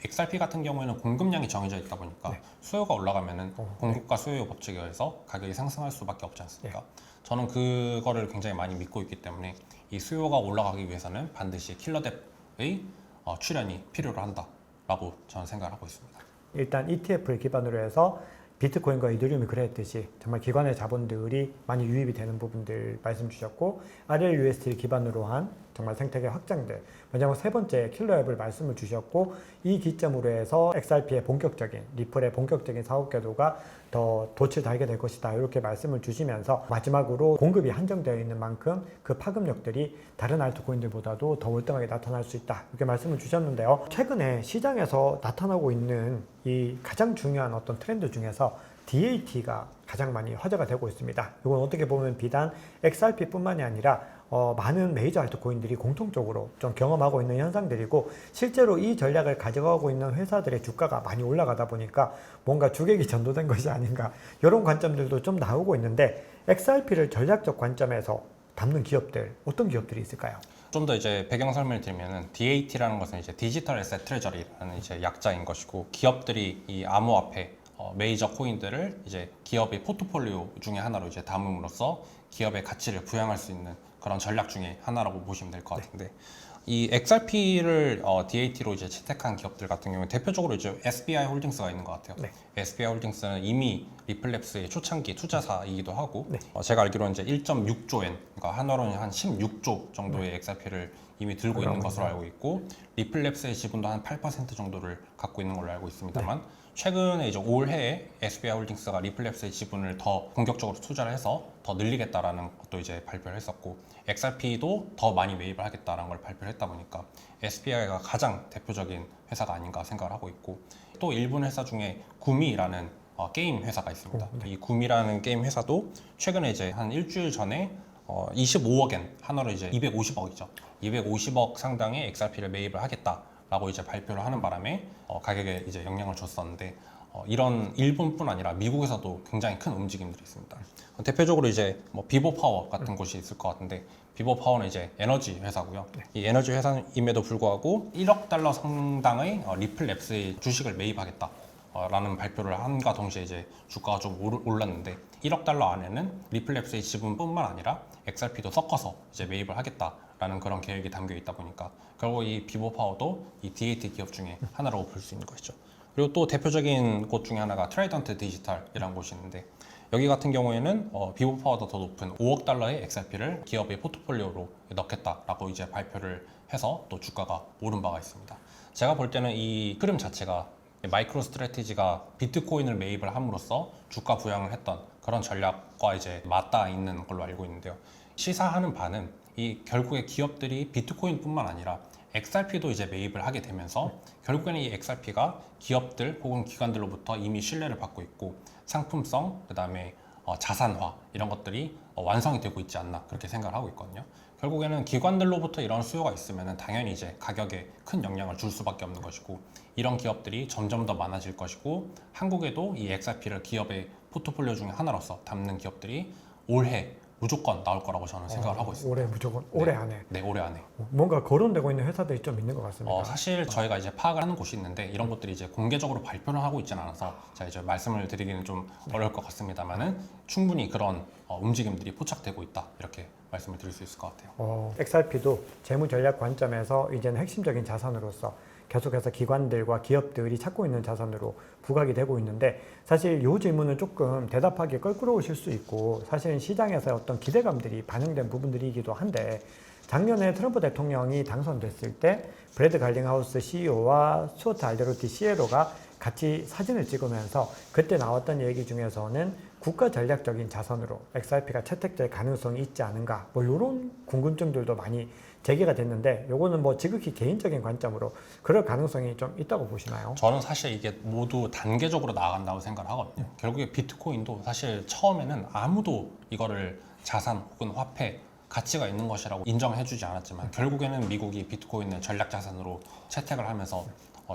XRP 같은 경우에는 공급량이 정해져 있다 보니까 네. 수요가 올라가면은 공급과 수요 법칙에 의해서 가격이 상승할 수밖에 없지 않습니까? 저는 그거를 굉장히 많이 믿고 있기 때문에 이 수요가 올라가기 위해서는 반드시 킬러뎁의 출현이 필요로 한다라고 저는 생각을 하고 있습니다. 일단 ETF를 기반으로 해서 비트코인과 이더리움이 그랬듯이 정말 기관의 자본들이 많이 유입이 되는 부분들 말씀 주셨고, RLUSD를 기반으로 한 정말 생태계 확장들, 왜냐하면 세 번째 킬러 앱을 말씀을 주셨고, 이 기점으로 해서 XRP의 본격적인, 리플의 본격적인 사업 궤도가 더 돛을 달게 될 것이다, 이렇게 말씀을 주시면서 마지막으로 공급이 한정되어 있는 만큼 그 파급력들이 다른 알트코인들보다도 더 월등하게 나타날 수 있다, 이렇게 말씀을 주셨는데요. 최근에 시장에서 나타나고 있는 이 가장 중요한 어떤 트렌드 중에서 DAT가 가장 많이 화제가 되고 있습니다. 이건 어떻게 보면 비단 XRP뿐만이 아니라 많은 메이저 알트코인들이 공통적으로 좀 경험하고 있는 현상들이고, 실제로 이 전략을 가져가고 있는 회사들의 주가가 많이 올라가다 보니까 뭔가 주객이 전도된 것이 아닌가, 이런 관점들도 좀 나오고 있는데, XRP를 전략적 관점에서 담는 기업들, 어떤 기업들이 있을까요? 좀 더 이제 배경 설명을 드리면은 DAT라는 것은 이제 디지털 애셋 트레저리라는 이제 약자인 것이고, 기업들이 이 암호화폐 메이저 코인들을 이제 기업의 포트폴리오 중에 하나로 이제 담음으로써 기업의 가치를 부양할 수 있는 그런 전략 중에 하나라고 보시면 될 것 같은데, 이 XRP를 DAT로 이제 채택한 기업들 같은 경우에 대표적으로 이제 SBI 홀딩스가 있는 것 같아요. 네. SBI 홀딩스는 이미 리플랩스의 초창기 투자사이기도 하고, 네. 제가 알기로는 이제 1.6조 엔, 그러니까 한화로는 한 16조 정도의 XRP를 이미 들고 있는 것으로 알고 있고, 리플랩스의 지분도 한 8% 정도를 갖고 있는 걸로 알고 있습니다만, 최근에 이제 올해에 SBI 홀딩스가 리플랩스의 지분을 더 본격적으로 투자를 해서 더 늘리겠다라는 것도 이제 발표를 했었고, XRP도 더 많이 매입을 하겠다라는 걸 발표를 했다 보니까 SBI가 가장 대표적인 회사가 아닌가 생각을 하고 있고, 또 일본 회사 중에 구미라는 게임 회사가 있습니다. 이 구미라는 게임 회사도 최근에 이제 한 일주일 전에 25억 엔, 한화로 이제 250억이죠. 250억 상당의 XRP를 매입을 하겠다라고 이제 발표를 하는 바람에 가격에 이제 영향을 줬었는데, 이런 일본뿐 아니라 미국에서도 굉장히 큰 움직임들이 있습니다. 대표적으로 이제 뭐 비보파워 같은 곳이 있을 것 같은데, 비보파워는 이제 에너지 회사고요. 이 에너지 회사임에도 불구하고 1억 달러 상당의 리플랩스의 주식을 매입하겠다 라는 발표를 함과 동시에 이제 주가가 좀 올랐는데, 1억 달러 안에는 리플랩스의 지분뿐만 아니라 XRP도 섞어서 이제 매입을 하겠다라는 그런 계획이 담겨 있다 보니까 결국 이 비보파워도 이 DAT 기업 중에 하나라고 볼 수 있는 것이죠. 그리고 또 대표적인 곳 중에 하나가 트라이던트 디지털이라는 곳이 있는데, 여기 같은 경우에는 비보파워보다 더 높은 5억 달러의 XRP를 기업의 포트폴리오로 넣겠다라고 이제 발표를 해서 또 주가가 오른 바가 있습니다. 제가 볼 때는 이 흐름 자체가 마이크로 스트래티지가 비트코인을 매입을 함으로써 주가 부양을 했던 그런 전략과 이제 맞닿아 있는 걸로 알고 있는데요. 시사하는 바는 이 결국에 기업들이 비트코인뿐만 아니라 XRP도 이제 매입을 하게 되면서 결국에는 이 XRP가 기업들 혹은 기관들로부터 이미 신뢰를 받고 있고, 상품성, 그 다음에 자산화 이런 것들이 완성이 되고 있지 않나, 그렇게 생각을 하고 있거든요. 결국에는 기관들로부터 이런 수요가 있으면 당연히 이제 가격에 큰 영향을 줄 수밖에 없는 것이고, 이런 기업들이 점점 더 많아질 것이고, 한국에도 이 XRP를 기업의 포트폴리오 중에 하나로서 담는 기업들이 올해 무조건 나올 거라고 저는 생각을 하고 있습니다. 올해 무조건, 올해 안에. 네, 올해 안에. 뭔가 거론되고 있는 회사들이 좀 있는 것 같습니다. 사실 저희가 이제 파악을 하는 곳이 있는데, 이런 것들이 이제 공개적으로 발표를 하고 있지는 않아서 제가 이제 말씀을 드리기는 좀 어려울 것 같습니다만은 충분히 그런 움직임들이 포착되고 있다, 이렇게 말씀을 드릴 수 있을 것 같아요. XRP도 재무 전략 관점에서 이제는 핵심적인 자산으로서 계속해서 기관들과 기업들이 찾고 있는 자산으로 부각이 되고 있는데, 사실 이 질문은 조금 대답하기 껄끄러우실 수 있고, 사실은 시장에서 어떤 기대감들이 반영된 부분들이기도 한데, 작년에 트럼프 대통령이 당선됐을 때 브래드 갈링하우스 CEO와 스튜어트 알데로티 CLO가 같이 사진을 찍으면서 그때 나왔던 얘기 중에서는 국가 전략적인 자산으로 XRP가 채택될 가능성이 있지 않은가, 뭐 이런 궁금증들도 많이 제기가 됐는데, 요거는 뭐 지극히 개인적인 관점으로 그럴 가능성이 좀 있다고 보시나요? 저는 사실 이게 모두 단계적으로 나아간다고 생각을 하거든요. 결국에 비트코인도 사실 처음에는 아무도 이거를 자산 혹은 화폐, 가치가 있는 것이라고 인정해주지 않았지만, 결국에는 미국이 비트코인을 전략 자산으로 채택을 하면서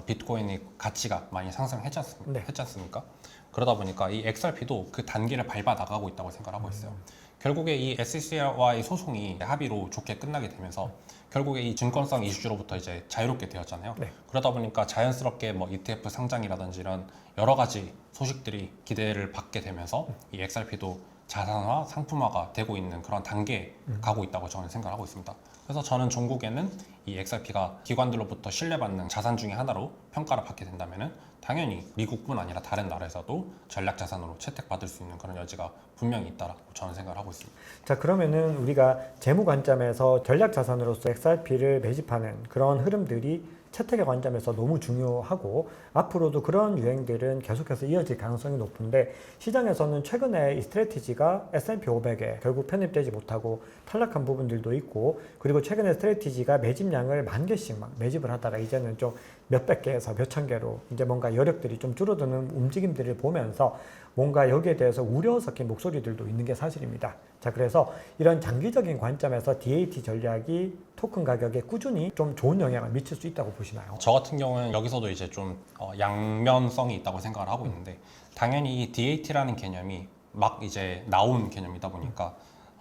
비트코인의 가치가 많이 상승했지 않습니까? 그러다 보니까 이 XRP도 그 단계를 밟아 나가고 있다고 생각하고 있어요. 결국에 이 SEC와의 소송이 합의로 좋게 끝나게 되면서 결국에 이 증권성 이슈로부터 이제 자유롭게 되었잖아요. 네. 그러다 보니까 자연스럽게 뭐 ETF 상장이라든지 이런 여러 가지 소식들이 기대를 받게 되면서 이 XRP도 자산화, 상품화가 되고 있는 그런 단계에 가고 있다고 저는 생각하고 있습니다. 그래서 저는 종국에는 이 XRP가 기관들로부터 신뢰받는 자산 중에 하나로 평가를 받게 된다면은 당연히 미국뿐 아니라 다른 나라에서도 전략 자산으로 채택받을 수 있는 그런 여지가 분명히 있다라고 저는 생각을 하고 있습니다. 자, 그러면은 우리가 재무 관점에서 전략 자산으로서 XRP를 매집하는 그런 흐름들이 채택의 관점에서 너무 중요하고 앞으로도 그런 유행들은 계속해서 이어질 가능성이 높은데 시장에서는 최근에 이 스트래티지가 S&P 500에 결국 편입되지 못하고 탈락한 부분들도 있고 그리고 최근에 스트래티지가 매집량을 10,000개씩 막 매집을 하다가 이제는 좀 몇백 개에서 몇천 개로 이제 뭔가 여력들이 좀 줄어드는 움직임들을 보면서 뭔가 여기에 대해서 우려 섞인 목소리들도 있는 게 사실입니다. 자, 그래서 이런 장기적인 관점에서 DAT 전략이 토큰 가격에 꾸준히 좀 좋은 영향을 미칠 수 있다고 보시나요? 저 같은 경우는 여기서도 이제 좀 양면성이 있다고 생각을 하고 있는데 당연히 이 DAT라는 개념이 막 이제 나온 개념이다 보니까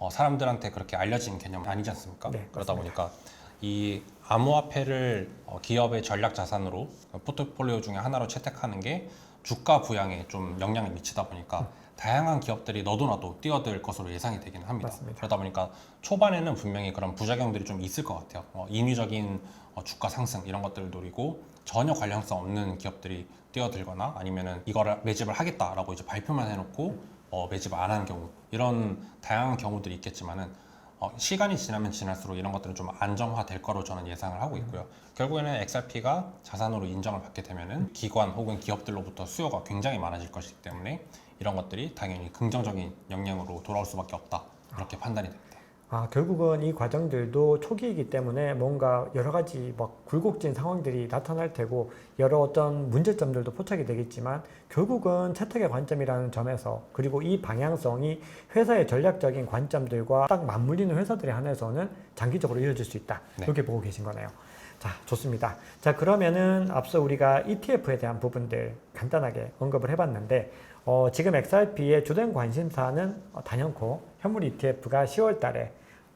사람들한테 그렇게 알려진 개념은 아니지 않습니까? 네, 그러다 맞습니다. 보니까 이 암호화폐를 기업의 전략 자산으로 포트폴리오 중에 하나로 채택하는 게 주가 부양에 좀 영향을 미치다 보니까 다양한 기업들이 너도나도 뛰어들 것으로 예상이 되기는 합니다. 맞습니다. 그러다 보니까 초반에는 분명히 그런 부작용들이 좀 있을 것 같아요. 인위적인 주가 상승 이런 것들을 노리고 전혀 관련성 없는 기업들이 뛰어들거나 아니면은 이거를 매집을 하겠다라고 이제 발표만 해놓고 매집을 안 하는 경우 이런 다양한 경우들이 있겠지만은 시간이 지나면 지날수록 이런 것들은 좀 안정화될 거로 저는 예상을 하고 있고요. 결국에는 XRP가 자산으로 인정을 받게 되면은 기관 혹은 기업들로부터 수요가 굉장히 많아질 것이기 때문에 이런 것들이 당연히 긍정적인 영향으로 돌아올 수밖에 없다 이렇게 판단이 됩니다. 결국은 이 과정들도 초기이기 때문에 뭔가 여러 가지 막 굴곡진 상황들이 나타날 테고 여러 어떤 문제점들도 포착이 되겠지만 결국은 채택의 관점이라는 점에서 그리고 이 방향성이 회사의 전략적인 관점들과 딱 맞물리는 회사들에 한해서는 장기적으로 이어질 수 있다. 네. 이렇게 보고 계신 거네요. 자, 좋습니다. 자, 그러면은 앞서 우리가 ETF에 대한 부분들 간단하게 언급을 해봤는데 지금 XRP의 주된 관심사는 단연코 현물 ETF가 10월 달에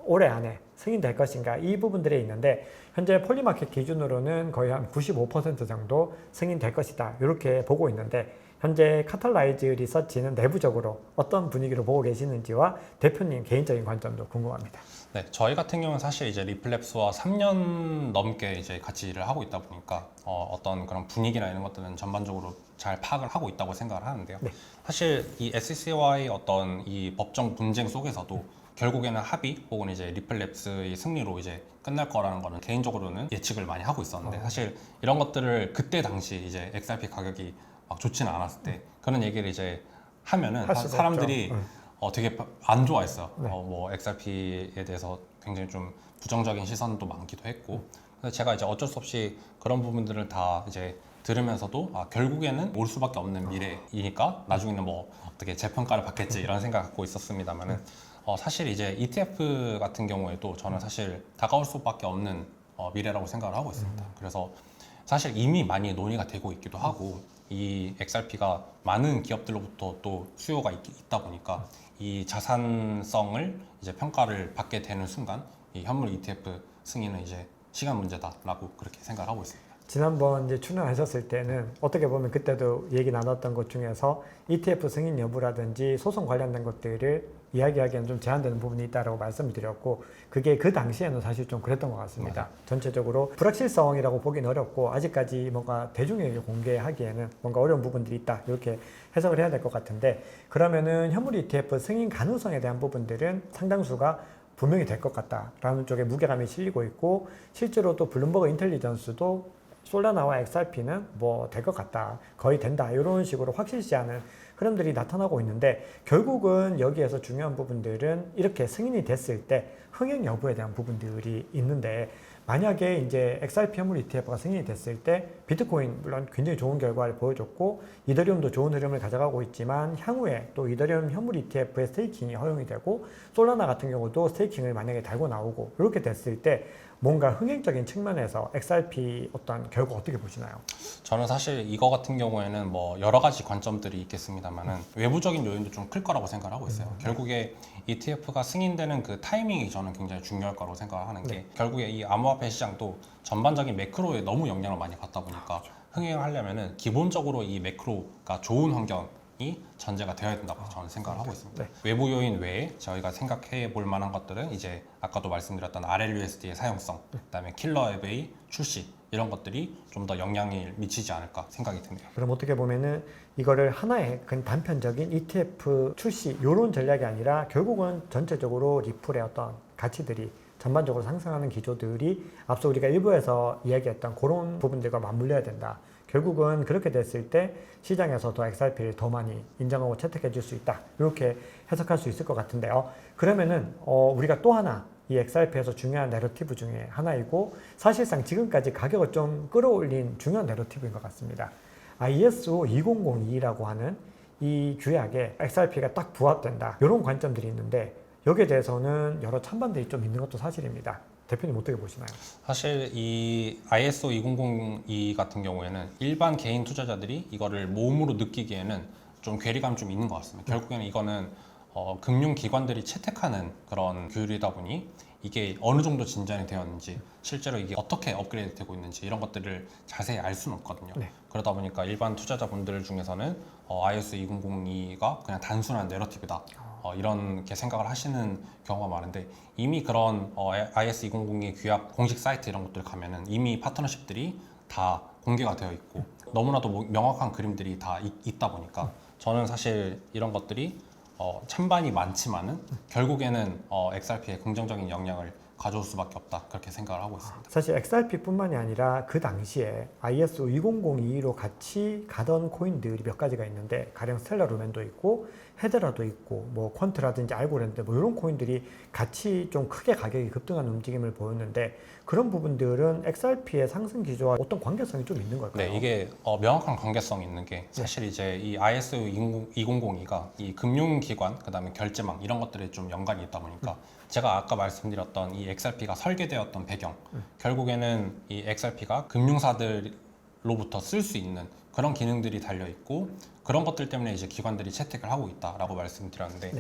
올해 안에 승인될 것인가 이 부분들에 있는데 현재 폴리마켓 기준으로는 거의 한 95% 정도 승인될 것이다 이렇게 보고 있는데 현재 카탈라이즈 리서치는 내부적으로 어떤 분위기로 보고 계시는지와 대표님 개인적인 관점도 궁금합니다. 네, 저희 같은 경우는 사실 이제 리플랩스와 3년 넘게 이제 같이 일을 하고 있다 보니까 어떤 그런 분위기나 이런 것들은 전반적으로 잘 파악을 하고 있다고 생각을 하는데요. 네. 사실 이 SEC와의 어떤 이 법정 분쟁 속에서도 결국에는 합의 혹은 이제 리플랩스의 승리로 이제 끝날 거라는 거는 개인적으로는 예측을 많이 하고 있었는데 사실 이런 것들을 그때 당시 이제 XRP 가격이 막 좋지는 않았을 때 그런 얘기를 이제 하면은 할 수가 사람들이 없죠. 되게 안 좋아했어요. 네. 뭐 XRP에 대해서 굉장히 좀 부정적인 시선도 많기도 했고 그래서 제가 이제 어쩔 수 없이 그런 부분들을 다 이제 들으면서도 결국에는 올 수밖에 없는 미래이니까 나중에는 뭐 어떻게 재평가를 받겠지 이런 생각 갖고 있었습니다만은 사실 이제 ETF 같은 경우에도 저는 사실 다가올 수밖에 없는 미래라고 생각을 하고 있습니다. 그래서 사실 이미 많이 논의가 되고 있기도 하고 이 XRP가 많은 기업들로부터 또 수요가 있다 보니까 이 자산성을 이제 평가를 받게 되는 순간 이 현물 ETF 승인은 이제 시간 문제다라고 그렇게 생각을 하고 있습니다. 지난번 이제 출연하셨을 때는 어떻게 보면 그때도 얘기 나눴던 것 중에서 ETF 승인 여부라든지 소송 관련된 것들을 이야기하기에는 좀 제한되는 부분이 있다고 말씀을 드렸고 그게 그 당시에는 사실 좀 그랬던 것 같습니다. 맞아요. 전체적으로 불확실성이라고 보기는 어렵고 아직까지 뭔가 대중에게 공개하기에는 뭔가 어려운 부분들이 있다 이렇게 해석을 해야 될 것 같은데 그러면은 현물 ETF 승인 가능성에 대한 부분들은 상당수가 분명히 될 것 같다라는 쪽에 무게감이 실리고 있고 실제로 또 블룸버그 인텔리전스도 솔라나와 XRP는 뭐 될 것 같다, 거의 된다 이런 식으로 확실시 않은 흐름들이 나타나고 있는데 결국은 여기에서 중요한 부분들은 이렇게 승인이 됐을 때 흥행 여부에 대한 부분들이 있는데 만약에 이제 XRP 현물 ETF가 승인이 됐을 때 비트코인 물론 굉장히 좋은 결과를 보여줬고 이더리움도 좋은 흐름을 가져가고 있지만 향후에 또 이더리움 현물 ETF의 스테이킹이 허용이 되고 솔라나 같은 경우도 스테이킹을 만약에 달고 나오고 이렇게 됐을 때 뭔가 흥행적인 측면에서 XRP 어떤 결과 어떻게 보시나요? 저는 사실 이거 같은 경우에는 뭐 여러 가지 관점들이 있겠습니다만은 외부적인 요인도 좀 클 거라고 생각을 하고 있어요. 결국에 ETF가 승인되는 그 타이밍이 저는 굉장히 중요할 거라고 생각을 하는 게 결국에 이 암호화폐 시장도 전반적인 매크로에 너무 영향을 많이 받다 보니까 흥행을 하려면은 기본적으로 이 매크로가 좋은 환경이 전제가 되어야 된다고 저는 생각을 하고 있습니다. 외부 요인 외에 저희가 생각해 볼 만한 것들은 이제 아까도 말씀드렸던 RLUSD의 사용성, 그다음에 킬러 앱의 출시 이런 것들이 좀 더 영향을 미치지 않을까 생각이 드네요. 그럼 어떻게 보면은 이거를 하나의 그냥 단편적인 ETF 출시 이런 전략이 아니라 결국은 전체적으로 리플의 어떤 가치들이 전반적으로 상승하는 기조들이 앞서 우리가 일부에서 이야기했던 그런 부분들과 맞물려야 된다. 결국은 그렇게 됐을 때 시장에서도 XRP를 더 많이 인정하고 채택해 줄 수 있다. 이렇게 해석할 수 있을 것 같은데요. 그러면은 우리가 또 하나 이 XRP에서 중요한 내러티브 중에 하나이고 사실상 지금까지 가격을 좀 끌어올린 중요한 내러티브인 것 같습니다. ISO 2002라고 하는 이 규약에 XRP가 딱 부합된다. 이런 관점들이 있는데 여기에 대해서는 여러 찬반들이 좀 있는 것도 사실입니다. 대표님 어떻게 보시나요? 사실 이 ISO 2002 같은 경우에는 일반 개인 투자자들이 이거를 몸으로 느끼기에는 좀 괴리감 좀 있는 것 같습니다. 결국에는 이거는 금융기관들이 채택하는 그런 규율이다 보니 이게 어느 정도 진전이 되었는지 실제로 이게 어떻게 업그레이드 되고 있는지 이런 것들을 자세히 알 수는 없거든요. 그러다 보니까 일반 투자자분들 중에서는 ISO 2002가 그냥 단순한 내러티브다 이렇게 생각을 하시는 경우가 많은데 이미 그런 ISO 2002 규약 공식 사이트 이런 것들 가면은 이미 파트너십들이 다 공개가 되어 있고 너무나도 명확한 그림들이 다 있다 보니까 저는 사실 이런 것들이 찬반이 많지만은 결국에는 XRP에 긍정적인 영향을 가져올 수밖에 없다 그렇게 생각을 하고 있습니다. 사실 XRP뿐만이 아니라 그 당시에 ISO 2002로 같이 가던 코인들이 몇 가지가 있는데 가령 스텔라 루멘도 있고 헤드라도 있고 뭐 퀀트라든지 알고랜드 뭐 이런 코인들이 같이 좀 크게 가격이 급등한 움직임을 보였는데 그런 부분들은 XRP의 상승 기조와 어떤 관계성이 좀 있는 걸까요? 네, 이게 명확한 관계성이 있는 게 사실 이제 이 ISO 2002가 이 금융기관 그다음에 결제망 이런 것들에 좀 연관이 있다 보니까 제가 아까 말씀드렸던 이 XRP가 설계되었던 배경 결국에는 이 XRP가 금융사들로부터 쓸 수 있는 그런 기능들이 달려 있고 그런 것들 때문에 이제 기관들이 채택을 하고 있다라고 말씀드렸는데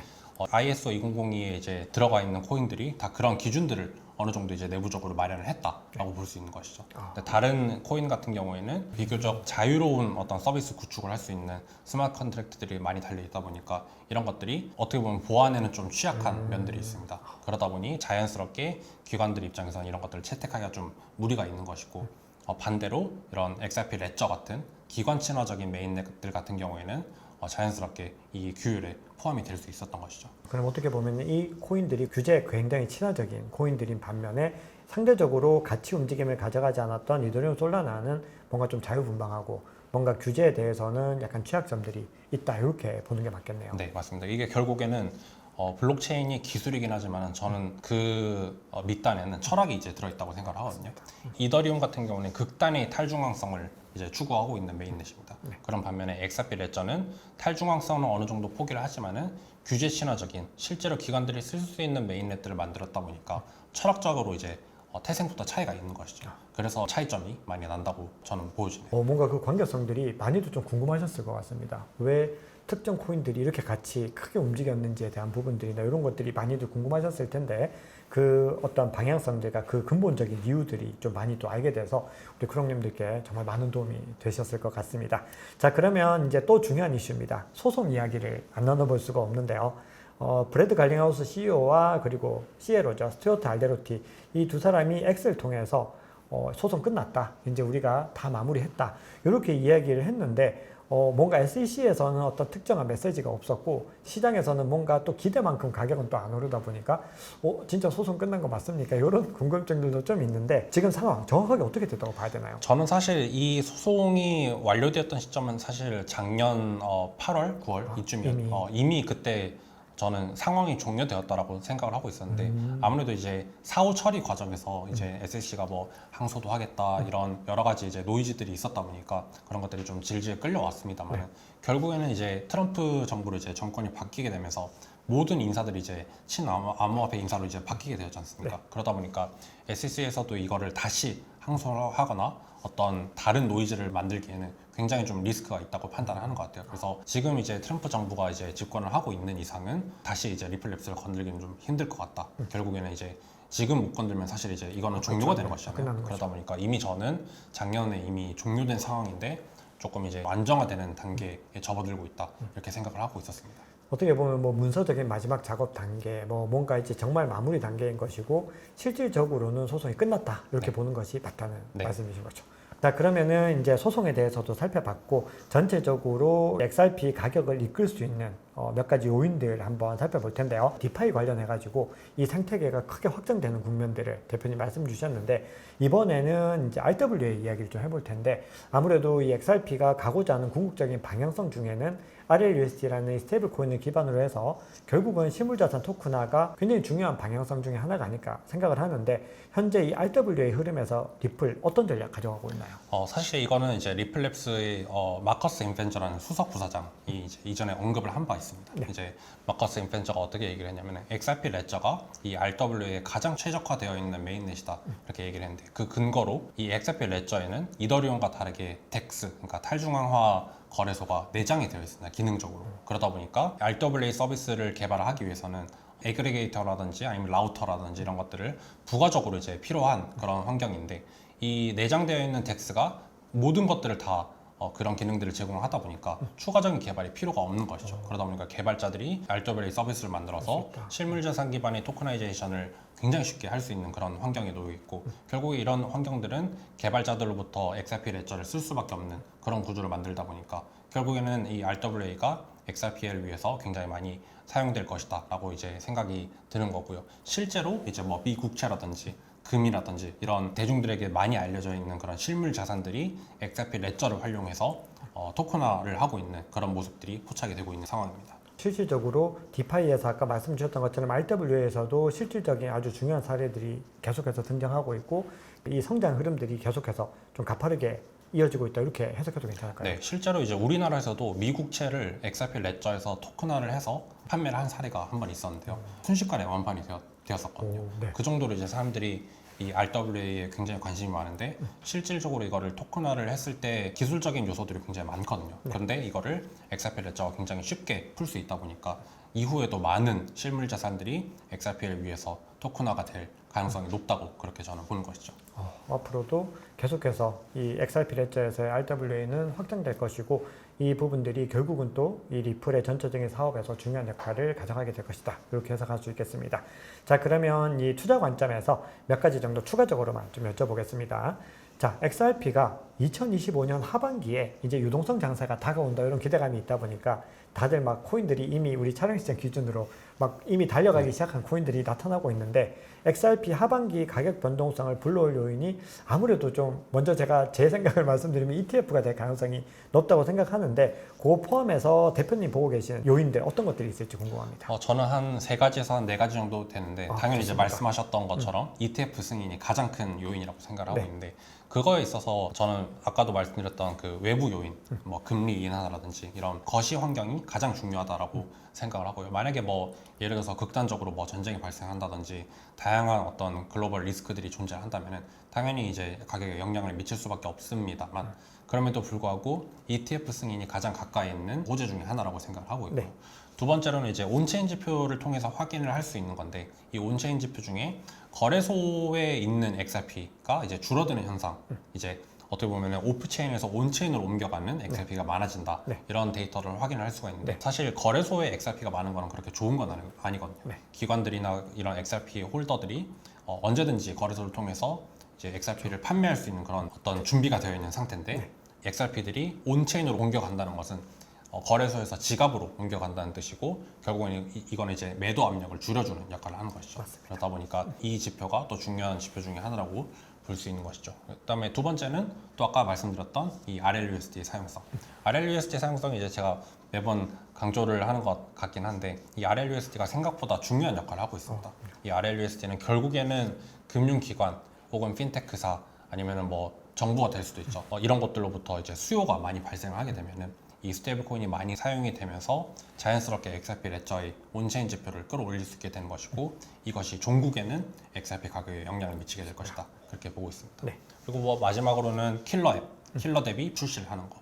ISO 2002에 이제 들어가 있는 코인들이 다 그런 기준들을 어느 정도 이제 내부적으로 마련을 했다라고 볼 수 있는 것이죠. 근데 다른 코인 같은 경우에는 비교적 자유로운 어떤 서비스 구축을 할 수 있는 스마트 컨트랙트들이 많이 달려 있다 보니까 이런 것들이 어떻게 보면 보안에는 좀 취약한 면들이 있습니다. 그러다 보니 자연스럽게 기관들 입장에서는 이런 것들을 채택하기가 좀 무리가 있는 것이고 반대로 이런 XRP 레저 같은 기관 친화적인 메인넷들 같은 경우에는 자연스럽게 이 규율에 포함이 될 수 있었던 것이죠. 그럼 어떻게 보면 이 코인들이 규제에 굉장히 친화적인 코인들인 반면에 상대적으로 가치 움직임을 가져가지 않았던 이더리움 솔라나는 뭔가 좀 자유분방하고 뭔가 규제에 대해서는 약간 취약점들이 있다 이렇게 보는 게 맞겠네요. 네, 맞습니다. 이게 결국에는 블록체인이 기술이긴 하지만 저는 그 밑단에는 철학이 이제 들어있다고 생각을 하거든요. 이더리움 같은 경우는 극단의 탈중앙성을 이제 추구하고 있는 메인넷입니다. 그런 반면에 XRP 레저는 탈중앙성은 어느 정도 포기를 하지만은 규제 친화적인 실제로 기관들이 쓸 수 있는 메인넷들을 만들었다 보니까 철학적으로 이제 태생부터 차이가 있는 것이죠. 그래서 차이점이 많이 난다고 저는 보여지네요. 뭔가 그 관계성들이 많이도 좀 궁금하셨을 것 같습니다. 왜 특정 코인들이 이렇게 같이 크게 움직였는지에 대한 부분들이나 이런 것들이 많이들 궁금하셨을 텐데 그 어떤 방향성들과 그 근본적인 이유들이 좀 많이 또 알게 돼서 우리 크롱님들께 정말 많은 도움이 되셨을 것 같습니다. 자, 그러면 이제 또 중요한 이슈입니다. 소송 이야기를 안 나눠볼 수가 없는데요. 브래드 갈링하우스 CEO와 그리고 CLO죠. 스튜어트 알데로티 이 두 사람이 엑셀 통해서 소송 끝났다. 이제 우리가 다 마무리했다. 이렇게 이야기를 했는데 뭔가 SEC에서는 어떤 특정한 메시지가 없었고 시장에서는 뭔가 또 기대만큼 가격은 또 안 오르다 보니까 진짜 소송 끝난 거 맞습니까? 이런 궁금증들도 좀 있는데 지금 상황 정확하게 어떻게 됐다고 봐야 되나요? 저는 사실 이 소송이 완료되었던 시점은 사실 작년 8월, 9월 이쯤이었 이미 그때 저는 상황이 종료되었다라고 생각을 하고 있었는데 아무래도 이제 사후 처리 과정에서 이제 SEC가 뭐 항소도 하겠다 이런 여러 가지 이제 노이즈들이 있었다 보니까 그런 것들이 좀 질질 끌려왔습니다만 결국에는 이제 트럼프 정부로 이제 정권이 바뀌게 되면서 모든 인사들이 이제 친암호화폐 인사로 이제 바뀌게 되었지 않습니까? 그러다 보니까 SEC에서도 이거를 다시 항소하거나 어떤 다른 노이즈를 만들기에는 굉장히 좀 리스크가 있다고 판단을 하는 것 같아요. 그래서 지금 이제 트럼프 정부가 이제 집권을 하고 있는 이상은 다시 이제 리플랩스를 건들기는 좀 힘들 것 같다. 결국에는 이제 지금 못 건들면 사실 이제 이거는 종료가 되는 것이잖아요. 그러다 보니까 이미 저는 작년에 이미 종료된 상황인데 조금 이제 안정화되는 단계에 접어들고 있다 이렇게 생각을 하고 있었습니다. 어떻게 보면 뭐 문서적인 마지막 작업 단계, 뭐 뭔가 이제 정말 마무리 단계인 것이고 실질적으로는 소송이 끝났다 이렇게 보는 것이 맞다는 말씀이신 거죠. 자, 그러면은 이제 소송에 대해서도 살펴봤고 전체적으로 XRP 가격을 이끌 수 있는 몇 가지 요인들 한번 살펴볼 텐데요. 디파이 관련해 가지고 이 생태계가 크게 확장되는 국면들을 대표님 말씀 주셨는데 이번에는 이제 RWA 이야기를 좀 해볼 텐데 아무래도 이 XRP가 가고자 하는 궁극적인 방향성 중에는 RLUSD라는 스테이블 코인을 기반으로 해서 결국은 실물자산 토큰화가 굉장히 중요한 방향성 중에 하나가 아닐까 생각을 하는데 현재 이 RWA 흐름에서 리플 어떤 전략 가져가고 있나요? 사실 이거는 이제 리플랩스의 마커스 인펜저라는 수석 부사장이 이제 이전에 언급을 한 바 있습니다. 이제 마커스 인펜저가 어떻게 얘기를 했냐면 XRP 레저가 이 RWA에 가장 최적화되어 있는 메인넷이다 이렇게 얘기를 했는데 그 근거로 이 XRP 레저에는 이더리움과 다르게 DEX 그러니까 탈중앙화 거래소가 내장이 되어 있습니다. 기능적으로. 그러다 보니까 RWA 서비스를 개발하기 위해서는 애그리게이터라든지 아니면 라우터라든지 이런 것들을 부가적으로 이제 필요한 그런 환경인데 이 내장되어 있는 덱스가 모든 것들을 다 그런 기능들을 제공하다 보니까 추가적인 개발이 필요가 없는 것이죠. 그러다 보니까 개발자들이 RWA 서비스를 만들어서 실물자산 기반의 토커나이제이션을 굉장히 쉽게 할 수 있는 그런 환경에 놓여 있고 결국에 이런 환경들은 개발자들로부터 XRP 레저를 쓸 수밖에 없는 그런 구조를 만들다 보니까 결국에는 이 RWA가 XRP를 위해서 굉장히 많이 사용될 것이다 라고 이제 생각이 드는 거고요. 실제로 이제 뭐 미국채라든지 금이라든지 이런 대중들에게 많이 알려져 있는 그런 실물 자산들이 XRP 레저를 활용해서 토큰화를 하고 있는 그런 모습들이 포착이 되고 있는 상황입니다. 실질적으로 디파이에서 아까 말씀 주셨던 것처럼 RWA에서도 실질적인 아주 중요한 사례들이 계속해서 등장하고 있고 이 성장 흐름들이 계속해서 좀 가파르게 이어지고 있다 이렇게 해석해도 괜찮을까요? 네, 실제로 이제 우리나라에서도 미국채를 XRP 레저에서 토큰화를 해서 판매를 한 사례가 한 번 있었는데요. 순식간에 완판이 되었었거든요. 그 정도로 이제 사람들이 이 RWA에 굉장히 관심이 많은데 실질적으로 이거를 토큰화를 했을 때 기술적인 요소들이 굉장히 많거든요. 그런데 이거를 XRP 레저가 굉장히 쉽게 풀 수 있다 보니까 이후에도 많은 실물 자산들이 XRP를 위해서 토큰화가 될 가능성이 높다고 그렇게 저는 보는 것이죠. 앞으로도 계속해서 이 XRP 레저에서의 RWA는 확장될 것이고 이 부분들이 결국은 또 이 리플의 전체적인 사업에서 중요한 역할을 가져가게 될 것이다. 이렇게 해석할 수 있겠습니다. 자, 그러면 이 투자 관점에서 몇 가지 정도 추가적으로만 좀 여쭤보겠습니다. 자, XRP가 2025년 하반기에 이제 유동성 장세가 다가온다 이런 기대감이 있다 보니까 다들 막 코인들이 이미 우리 촬영 시장 기준으로 막 이미 달려가기 시작한 코인들이 나타나고 있는데 XRP 하반기 가격 변동성을 불러올 요인이 아무래도 좀 먼저 제가 제 생각을 말씀드리면 ETF가 될 가능성이 높다고 생각하는데 그거 포함해서 대표님 보고 계시는 요인들 어떤 것들이 있을지 궁금합니다. 저는 한 3가지에서 한 4가지 정도 되는데 당연히 이제 말씀하셨던 것처럼 ETF 승인이 가장 큰 요인이라고 생각을 하고 있는데 그거에 있어서 저는 아까도 말씀드렸던 그 외부 요인, 뭐 금리 인하라든지 이런 거시 환경이 가장 중요하다라고 생각을 하고요. 만약에 뭐 예를 들어서 극단적으로 뭐 전쟁이 발생한다든지 다양한 어떤 글로벌 리스크들이 존재한다면은 당연히 이제 가격에 영향을 미칠 수밖에 없습니다만 그럼에도 불구하고 ETF 승인이 가장 가까이 있는 호재 중에 하나라고 생각을 하고 있고요. 두 번째로는 이제 온체인 지표를 통해서 확인을 할 수 있는 건데 이 온체인 지표 중에 거래소에 있는 XRP가 이제 줄어드는 현상, 이제 어떻게 보면 오프체인에서 온체인으로 옮겨가는 XRP가 많아진다 이런 데이터를 확인을 할 수가 있는데 사실 거래소에 XRP가 많은 거는 그렇게 좋은 건 아니거든요. 기관들이나 이런 XRP 홀더들이 언제든지 거래소를 통해서 이제 XRP를 판매할 수 있는 그런 어떤 준비가 되어 있는 상태인데 XRP들이 온체인으로 옮겨간다는 것은 거래소에서 지갑으로 옮겨간다는 뜻이고 결국은 이건 이제 매도 압력을 줄여주는 역할을 하는 것이죠. 그러다 보니까 이 지표가 또 중요한 지표 중에 하나라고 볼 수 있는 것이죠. 그다음에 두 번째는 또 아까 말씀드렸던 이 RLUSD의 사용성. RLUSD 사용성이 이제 제가 매번 강조를 하는 것 같긴 한데 이 RLUSD가 생각보다 중요한 역할을 하고 있습니다. 이 RLUSD는 결국에는 금융기관 혹은 핀테크사 아니면은 뭐 정부가 될 수도 있죠. 이런 것들로부터 이제 수요가 많이 발생을 하게 되면은 이 스테이블 코인이 많이 사용이 되면서 자연스럽게 XRP 레저의 온체인 지표를 끌어올릴 수 있게 되는 것이고 이것이 종국에는 XRP 가격에 영향을 미치게 될 것이다. 그렇게 보고 있습니다. 네. 그리고 뭐 마지막으로는 킬러 앱, 킬러 대비 출시를 하는 거.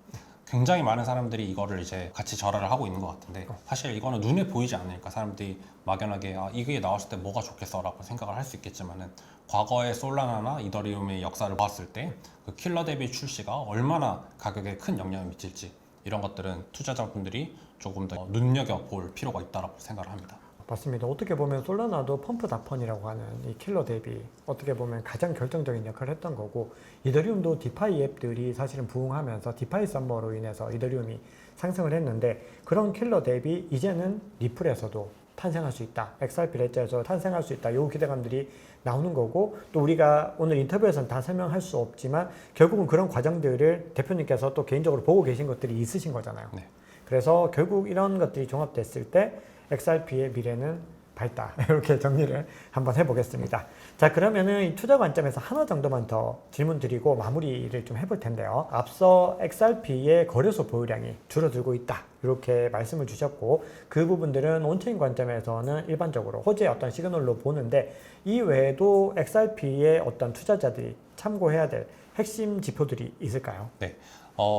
굉장히 많은 사람들이 이거를 이제 같이 절하를 하고 있는 것 같은데 사실 이거는 눈에 보이지 않으니까 사람들이 막연하게 이게 나왔을 때 뭐가 좋겠어라고 생각을 할 수 있겠지만은 과거의 솔라나나 이더리움의 역사를 봤을 때 그 킬러 대비 출시가 얼마나 가격에 큰 영향을 미칠지 이런 것들은 투자자분들이 조금 더 눈여겨볼 필요가 있다고 생각을 합니다. 맞습니다. 어떻게 보면 솔라나도 펌프 다펀이라고 하는 이 킬러 대비 어떻게 보면 가장 결정적인 역할을 했던 거고 이더리움도 디파이 앱들이 사실은 부흥하면서 디파이 썸머로 인해서 이더리움이 상승을 했는데 그런 킬러 대비 이제는 리플에서도 탄생할 수 있다. XRP 레저에서 탄생할 수 있다. 요 기대감들이 나오는 거고 또 우리가 오늘 인터뷰에서는 다 설명할 수 없지만 결국은 그런 과정들을 대표님께서 또 개인적으로 보고 계신 것들이 있으신 거잖아요. 네. 그래서 결국 이런 것들이 종합됐을 때 XRP의 미래는 밝다. 이렇게 정리를 한번 해보겠습니다. 자, 그러면은 이 투자 관점에서 하나 정도만 더 질문 드리고 마무리를 좀 해볼 텐데요. 앞서 XRP의 거래소 보유량이 줄어들고 있다. 이렇게 말씀을 주셨고 그 부분들은 온체인 관점에서는 일반적으로 호재의 어떤 시그널로 보는데 이 외에도 XRP의 어떤 투자자들이 참고해야 될 핵심 지표들이 있을까요? 네.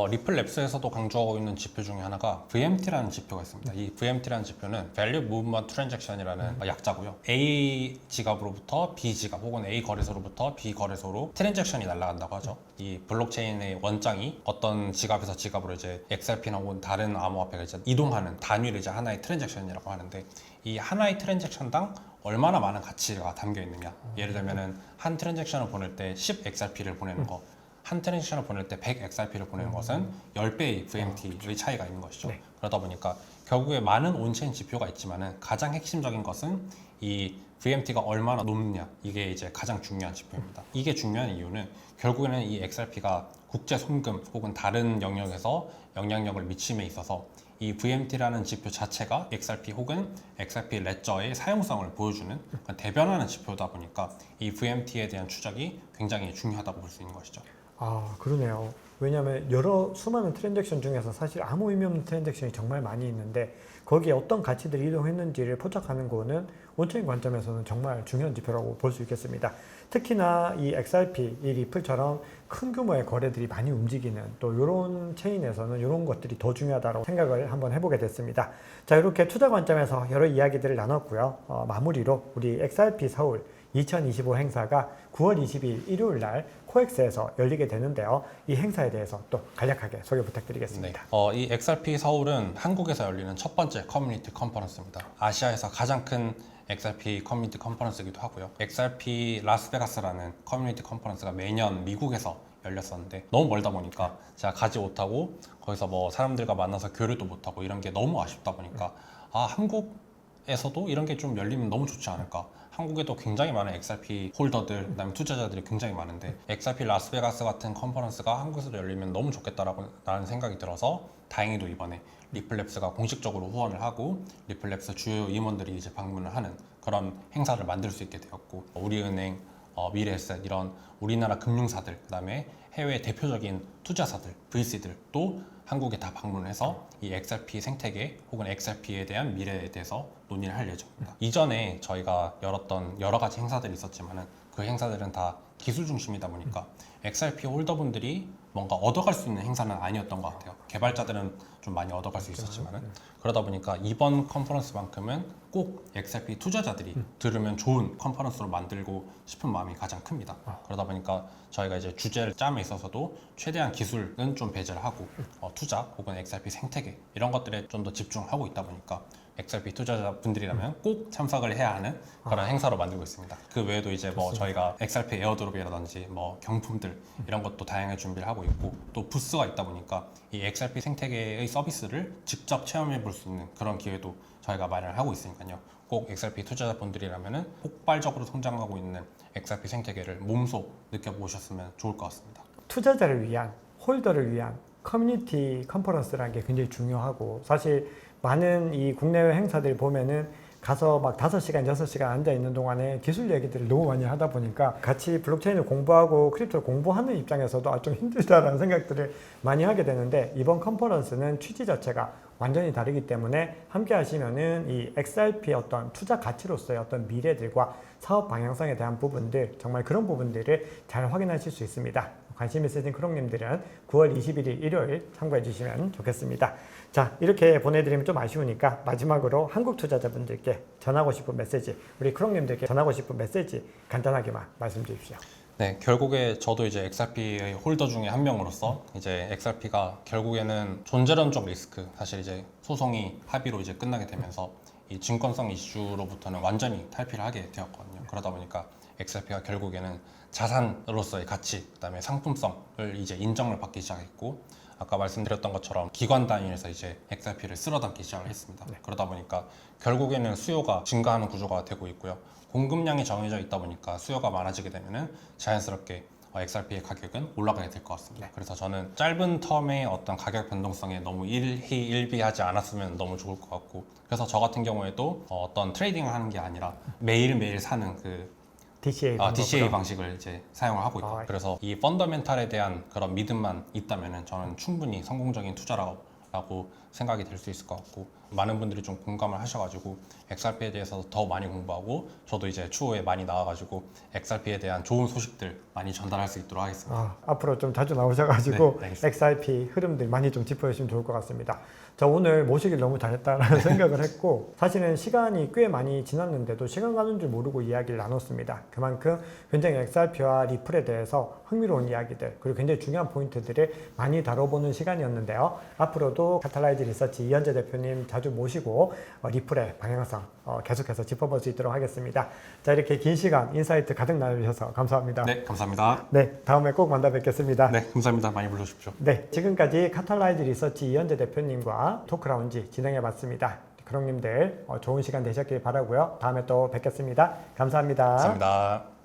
리플랩스에서도 강조하고 있는 지표 중에 하나가 VMT라는 지표가 있습니다. 이 VMT라는 지표는 Value Movement Transaction이라는 약자고요. A 지갑으로부터 B 지갑 혹은 A 거래소로부터 B 거래소로 트랜잭션이 날아간다고 하죠. 이 블록체인의 원장이 어떤 지갑에서 지갑으로 이제 XRP나 혹은 다른 암호화폐가 이제 이동하는 단위를 이제 하나의 트랜잭션이라고 하는데 이 하나의 트랜잭션당 얼마나 많은 가치가 담겨 있느냐. 예를 들면은 한 트랜잭션을 보낼 때 10 XRP를 보내는 거. 한 트랜잭션을 보낼 때 100 XRP를 보내는 것은 10배의 VMT의 차이가 있는 것이죠. 네. 그러다 보니까 결국에 많은 온체인 지표가 있지만은 가장 핵심적인 것은 이 VMT가 얼마나 높느냐 이게 이제 가장 중요한 지표입니다. 이게 중요한 이유는 결국에는 이 XRP가 국제 송금 혹은 다른 영역에서 영향력을 미침에 있어서 이 VMT라는 지표 자체가 XRP 혹은 XRP 레저의 사용성을 보여주는 대변하는 지표다 보니까 이 VMT에 대한 추적이 굉장히 중요하다고 볼 수 있는 것이죠. 아, 그러네요. 왜냐하면 여러 수많은 트랜잭션 중에서 사실 아무 의미 없는 트랜잭션이 정말 많이 있는데 거기에 어떤 가치들이 이동했는지를 포착하는 거는 온체인 관점에서는 정말 중요한 지표라고 볼 수 있겠습니다. 특히나 이 XRP, 이 리플처럼 큰 규모의 거래들이 많이 움직이는 또 이런 체인에서는 이런 것들이 더 중요하다고 생각을 한번 해보게 됐습니다. 자, 이렇게 투자 관점에서 여러 이야기들을 나눴고요. 마무리로 우리 XRP 서울 2025 행사가 9월 20일 일요일 날 코엑스에서 열리게 되는데요. 이 행사에 대해서 또 간략하게 소개 부탁드리겠습니다. 네. 이 XRP 서울은 한국에서 열리는 첫 번째 커뮤니티 컨퍼런스입니다. 아시아에서 가장 큰 XRP 커뮤니티 컨퍼런스이기도 하고요. XRP 라스베가스라는 커뮤니티 컨퍼런스가 매년 미국에서 열렸었는데 너무 멀다 보니까 제가 가지 못하고 거기서 뭐 사람들과 만나서 교류도 못하고 이런 게 너무 아쉽다 보니까 한국에서도 이런 게 좀 열리면 너무 좋지 않을까. 한국에도 굉장히 많은 XRP 홀더들, 그다음에 투자자들이 굉장히 많은데 XRP 라스베가스 같은 컨퍼런스가 한국에서 열리면 너무 좋겠다라는 생각이 들어서 다행히도 이번에 리플랩스가 공식적으로 후원을 하고 리플랩스 주요 임원들이 이제 방문을 하는 그런 행사를 만들 수 있게 되었고 우리은행, 미래에셋 이런 우리나라 금융사들, 그다음에 해외 대표적인 투자사들, VC들도 한국에 다 방문해서 이 XRP 생태계 혹은 XRP에 대한 미래에 대해서 논의를 할 예정입니다. 이전에 저희가 열었던 여러 가지 행사들이 있었지만은 그 행사들은 다 기술 중심이다 보니까 XRP 홀더분들이 뭔가 얻어갈 수 있는 행사는 아니었던 것 같아요. 개발자들은 좀 많이 얻어갈 수 있었지만은 그러다 보니까 이번 컨퍼런스만큼은 꼭 XRP 투자자들이 들으면 좋은 컨퍼런스로 만들고 싶은 마음이 가장 큽니다. 그러다 보니까 저희가 이제 주제를 짬에 있어서도 최대한 기술은 좀 배제를 하고 투자 혹은 XRP 생태계 이런 것들에 좀 더 집중하고 있다 보니까 XRP 투자자분들이라면 꼭 참석을 해야 하는 그런 행사로 만들고 있습니다. 그 외에도 이제 뭐 저희가 XRP 에어드롭이라든지 뭐 경품들 이런 것도 다양하게 준비를 하고 있고 또 부스가 있다 보니까 이 XRP 생태계의 서비스를 직접 체험해 볼 수 있는 그런 기회도 저희가 마련을 하고 있으니까요. 꼭 XRP 투자자분들이라면 폭발적으로 성장하고 있는 XRP 생태계를 몸소 느껴보셨으면 좋을 것 같습니다. 투자자를 위한, 홀더를 위한 커뮤니티 컨퍼런스라는 게 굉장히 중요하고 사실 많은 이 국내외 행사들 보면은 가서 막 5시간, 6시간 앉아 있는 동안에 기술 얘기들을 너무 많이 하다 보니까 같이 블록체인을 공부하고 크립토를 공부하는 입장에서도 좀 힘들다라는 생각들을 많이 하게 되는데 이번 컨퍼런스는 취지 자체가 완전히 다르기 때문에 함께 하시면은 이 XRP의 어떤 투자 가치로서의 어떤 미래들과 사업 방향성에 대한 부분들 정말 그런 부분들을 잘 확인하실 수 있습니다. 관심 있으신 크롱님들은 9월 21일 일요일 참고해 주시면 좋겠습니다. 자, 이렇게 보내드리면 좀 아쉬우니까 마지막으로 한국 투자자분들께 전하고 싶은 메시지, 우리 크롱님들께 전하고 싶은 메시지 간단하게만 말씀 주십시오. 네, 결국에 저도 이제 XRP의 홀더 중에 한 명으로서 이제 XRP가 결국에는 존재론적 리스크, 사실 이제 소송이 합의로 이제 끝나게 되면서 이 증권성 이슈로부터는 완전히 탈피를 하게 되었거든요. 그러다 보니까 XRP가 결국에는 자산으로서의 가치, 그다음에 상품성을 이제 인정을 받기 시작했고, 아까 말씀드렸던 것처럼 기관 단위에서 이제 XRP를 쓸어 담기 시작을 했습니다. 그러다 보니까 결국에는 수요가 증가하는 구조가 되고 있고요. 공급량이 정해져 있다 보니까 수요가 많아지게 되면은 자연스럽게 XRP의 가격은 올라가게 될 것 같습니다. 그래서 저는 짧은 텀의 어떤 가격 변동성에 너무 일희일비하지 않았으면 너무 좋을 것 같고, 그래서 저 같은 경우에도 어떤 트레이딩을 하는 게 아니라 매일매일 사는 그 DCA 방식을 이제 사용을 하고 있고, 그래서 이 펀더멘탈에 대한 그런 믿음만 있다면은 저는 충분히 성공적인 투자라고 생각이 될 수 있을 것 같고, 많은 분들이 좀 공감을 하셔가지고 XRP에 대해서 더 많이 공부하고, 저도 이제 추후에 많이 나와가지고 XRP에 대한 좋은 소식들 많이 전달할 수 있도록 하겠습니다. 앞으로 좀 자주 나오셔가지고 네, XRP 흐름들 많이 좀 짚어주시면 좋을 것 같습니다. 저 오늘 모시길 너무 잘했다라는 생각을 했고, 사실은 시간이 꽤 많이 지났는데도 시간 가는 줄 모르고 이야기를 나눴습니다. 그만큼 굉장히 XRP와 리플에 대해서 흥미로운 이야기들, 그리고 굉장히 중요한 포인트들을 많이 다뤄보는 시간이었는데요. 앞으로도 카탈라이즈 리서치 이현재 대표님 자주 모시고 리플의 방향성 계속해서 짚어볼 수 있도록 하겠습니다. 자, 이렇게 긴 시간 인사이트 가득 나눠주셔서 감사합니다. 네, 감사합니다. 네, 다음에 꼭 만나 뵙겠습니다. 네, 감사합니다. 많이 불러주십시오. 네, 지금까지 카탈라이즈 리서치 이현재 대표님과 토크라운지 진행해봤습니다. 크롱님들 좋은 시간 되셨길 바라고요. 다음에 또 뵙겠습니다. 감사합니다. 감사합니다.